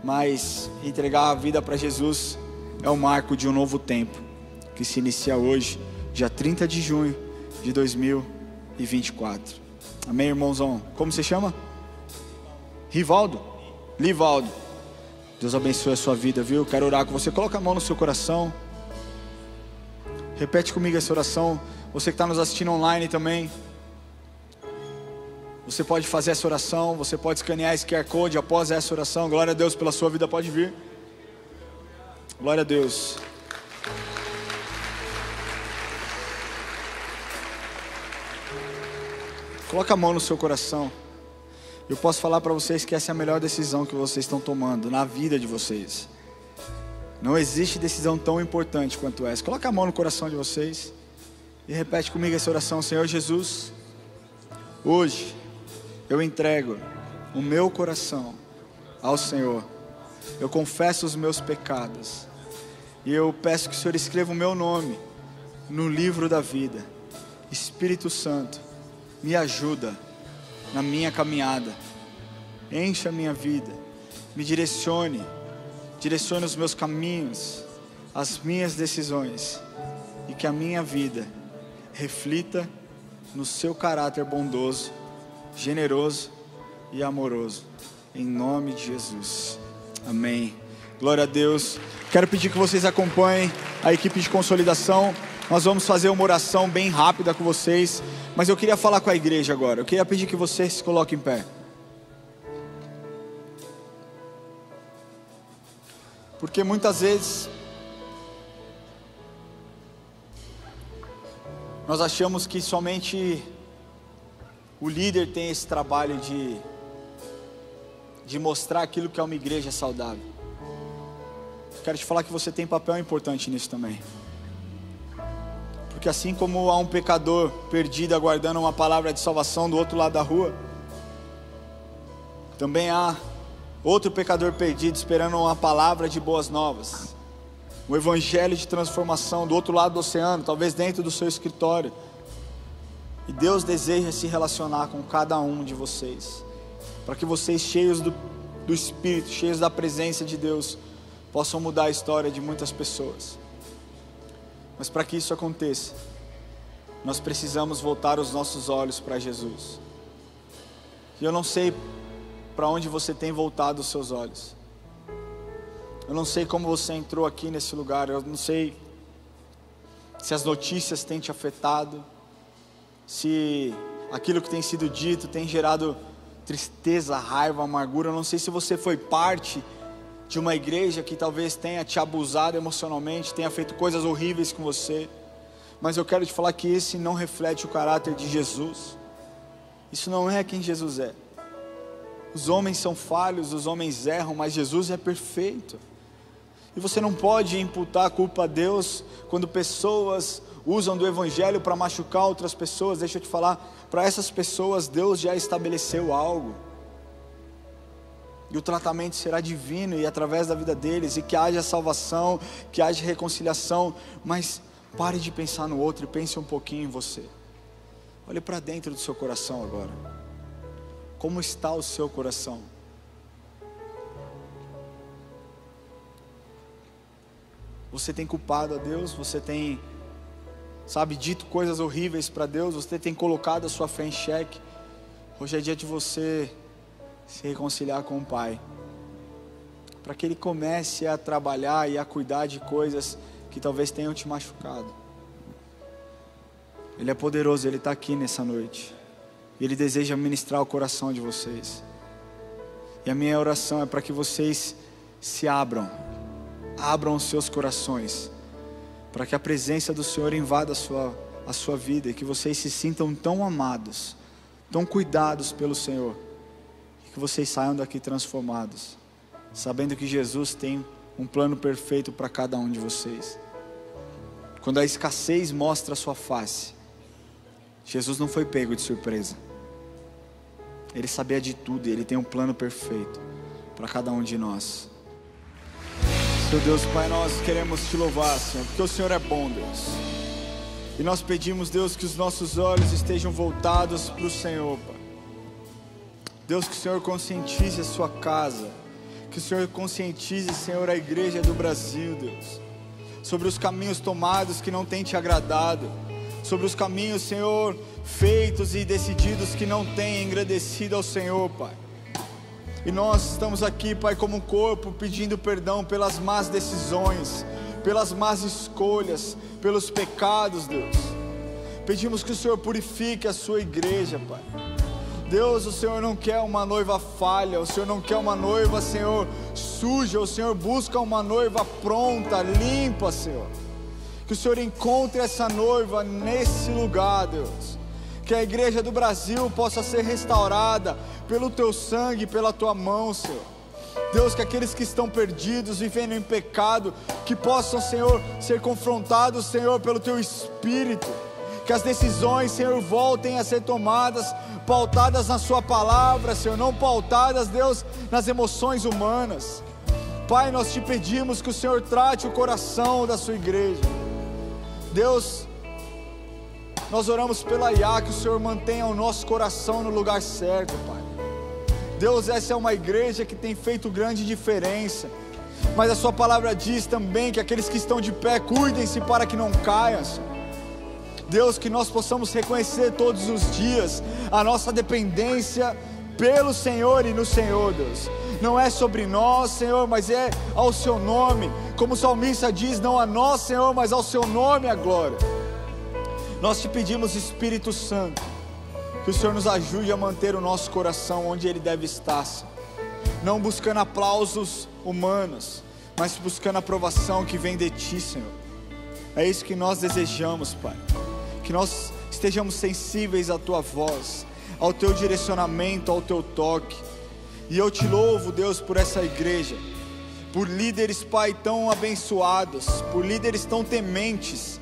mas entregar a vida para Jesus é o marco de um novo tempo que se inicia hoje, dia 30 de junho de 2024. Amém, irmãozão? Como você chama? Rivaldo? Livaldo. Deus abençoe a sua vida, viu? Quero orar com você. Coloca a mão no seu coração. Repete comigo essa oração. Você que está nos assistindo online também, você pode fazer essa oração. Você pode escanear esse QR Code após essa oração. Glória a Deus pela sua vida, pode vir. Glória a Deus. Coloca a mão no seu coração. Eu posso falar para vocês que essa é a melhor decisão que vocês estão tomando na vida de vocês. Não existe decisão tão importante quanto essa. Coloca a mão no coração de vocês e repete comigo essa oração. Senhor Jesus, hoje eu entrego o meu coração ao Senhor. Eu confesso os meus pecados e eu peço que o Senhor escreva o meu nome no livro da vida. Espírito Santo, me ajuda na minha caminhada, encha a minha vida, me direcione os meus caminhos, as minhas decisões, e que a minha vida reflita no seu caráter bondoso, generoso e amoroso, em nome de Jesus, amém. Glória a Deus. Quero pedir que vocês acompanhem a equipe de consolidação. Nós vamos fazer uma oração bem rápida com vocês, mas eu queria falar com a igreja agora. Eu queria pedir que você se coloque em pé. Porque muitas vezes nós achamos que somente o líder tem esse trabalho de mostrar aquilo que é uma igreja saudável. Quero te falar que você tem papel importante nisso também. Porque assim como há um pecador perdido aguardando uma palavra de salvação do outro lado da rua, também há outro pecador perdido esperando uma palavra de boas novas, um evangelho de transformação do outro lado do oceano, talvez dentro do seu escritório. E Deus deseja se relacionar com cada um de vocês, para que vocês, cheios do Espírito, cheios da presença de Deus, possam mudar a história de muitas pessoas. Mas para que isso aconteça, nós precisamos voltar os nossos olhos para Jesus. E eu não sei para onde você tem voltado os seus olhos. Eu não sei como você entrou aqui nesse lugar. Eu não sei se as notícias têm te afetado, se aquilo que tem sido dito tem gerado tristeza, raiva, amargura. Eu não sei se você foi parte de uma igreja que talvez tenha te abusado emocionalmente, tenha feito coisas horríveis com você. Mas eu quero te falar que esse não reflete o caráter de Jesus. Isso não é quem Jesus é. Os homens são falhos, os homens erram, mas Jesus é perfeito. E você não pode imputar a culpa a Deus quando pessoas usam do evangelho para machucar outras pessoas. Deixa eu te falar, para essas pessoas Deus já estabeleceu algo. E o tratamento será divino e através da vida deles, e que haja salvação, que haja reconciliação. Mas pare de pensar no outro e pense um pouquinho em você. Olhe para dentro do seu coração agora. Como está o seu coração? Você tem culpado a Deus? Você tem, dito coisas horríveis para Deus? Você tem colocado a sua fé em xeque? Hoje é dia de você se reconciliar com o Pai, para que Ele comece a trabalhar e a cuidar de coisas que talvez tenham te machucado. Ele é poderoso, Ele está aqui nessa noite, e Ele deseja ministrar o coração de vocês. E a minha oração é para que vocês se abram os seus corações, para que a presença do Senhor invada a sua vida, e que vocês se sintam tão amados, tão cuidados pelo Senhor, e que vocês saiam daqui transformados, sabendo que Jesus tem um plano perfeito para cada um de vocês. Quando a escassez mostra a sua face, Jesus não foi pego de surpresa. Ele sabia de tudo, e Ele tem um plano perfeito para cada um de nós. Seu Deus, Pai, nós queremos Te louvar, Senhor, porque o Senhor é bom, Deus. E nós pedimos, Deus, que os nossos olhos estejam voltados para o Senhor, Pai. Deus, que o Senhor conscientize a sua casa, que o Senhor conscientize, Senhor, a igreja do Brasil, Deus, sobre os caminhos tomados que não têm Te agradado, sobre os caminhos, Senhor, feitos e decididos que não têm engrandecido ao Senhor, Pai. E nós estamos aqui, Pai, como um corpo, pedindo perdão pelas más decisões, pelas más escolhas, pelos pecados, Deus. Pedimos que o Senhor purifique a sua igreja, Pai. Deus, o Senhor não quer uma noiva falha, o Senhor não quer uma noiva, Senhor, suja. O Senhor busca uma noiva pronta, limpa, Senhor. Que o Senhor encontre essa noiva nesse lugar, Deus. Que a igreja do Brasil possa ser restaurada pelo Teu sangue, pela Tua mão, Senhor. Deus, que aqueles que estão perdidos, vivendo em pecado, que possam, Senhor, ser confrontados, Senhor, pelo Teu Espírito. Que as decisões, Senhor, voltem a ser tomadas, pautadas na Sua palavra, Senhor, não pautadas, Deus, nas emoções humanas. Pai, nós Te pedimos que o Senhor trate o coração da Sua igreja. Deus, nós oramos pela IA, que o Senhor mantenha o nosso coração no lugar certo, Pai. Deus, essa é uma igreja que tem feito grande diferença, mas a Sua palavra diz também que aqueles que estão de pé, cuidem-se para que não caiam, Senhor. Deus, que nós possamos reconhecer todos os dias a nossa dependência pelo Senhor e no Senhor, Deus. Não é sobre nós, Senhor, mas é ao Seu nome, como o salmista diz, não a nós, Senhor, mas ao Seu nome a glória. Nós Te pedimos, Espírito Santo, que o Senhor nos ajude a manter o nosso coração onde ele deve estar, Senhor. Não buscando aplausos humanos, mas buscando a aprovação que vem de Ti, Senhor. É isso que nós desejamos, Pai. Que nós estejamos sensíveis à Tua voz, ao Teu direcionamento, ao Teu toque. E eu Te louvo, Deus, por essa igreja, por líderes, Pai, tão abençoados, por líderes tão tementes,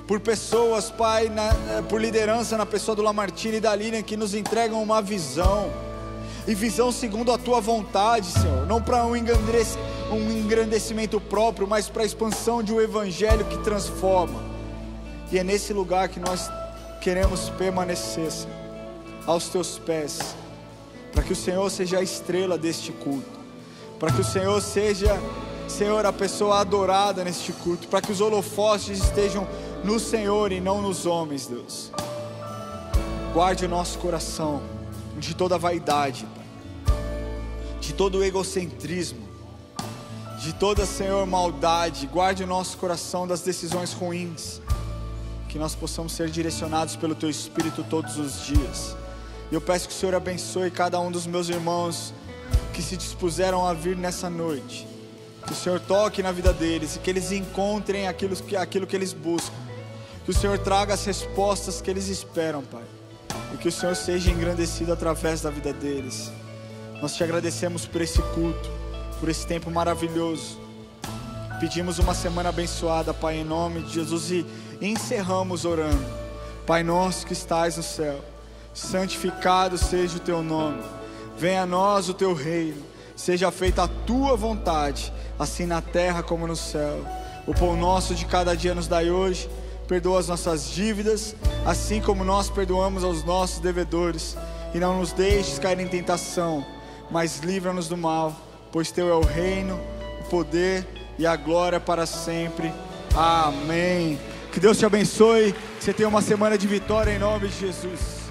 por pessoas, Pai, por liderança na pessoa do Lamartine e da Lilian, que nos entregam uma visão, e visão segundo a Tua vontade, Senhor, não para um engrandecimento próprio, mas para a expansão de um evangelho que transforma. E é nesse lugar que nós queremos permanecer, Senhor, aos Teus pés, para que o Senhor seja a estrela deste culto, para que o Senhor seja, Senhor, a pessoa adorada neste culto, para que os holofotes estejam no Senhor e não nos homens, Deus. Guarde o nosso coração de toda vaidade, Pai, de todo egocentrismo, de toda, Senhor, maldade. Guarde o nosso coração das decisões ruins, que nós possamos ser direcionados pelo Teu Espírito todos os dias. E eu peço que o Senhor abençoe cada um dos meus irmãos que se dispuseram a vir nessa noite. Que o Senhor toque na vida deles e que eles encontrem aquilo que eles buscam. Que o Senhor traga as respostas que eles esperam, Pai. E que o Senhor seja engrandecido através da vida deles. Nós Te agradecemos por esse culto, por esse tempo maravilhoso. Pedimos uma semana abençoada, Pai, em nome de Jesus, e encerramos orando. Pai nosso que estais no céu, santificado seja o Teu nome. Venha a nós o Teu reino. Seja feita a Tua vontade, assim na terra como no céu. O pão nosso de cada dia nos dai hoje. Perdoa as nossas dívidas, assim como nós perdoamos aos nossos devedores. E não nos deixes cair em tentação, mas livra-nos do mal, pois Teu é o reino, o poder e a glória para sempre. Amém. Que Deus te abençoe, que você tenha uma semana de vitória em nome de Jesus.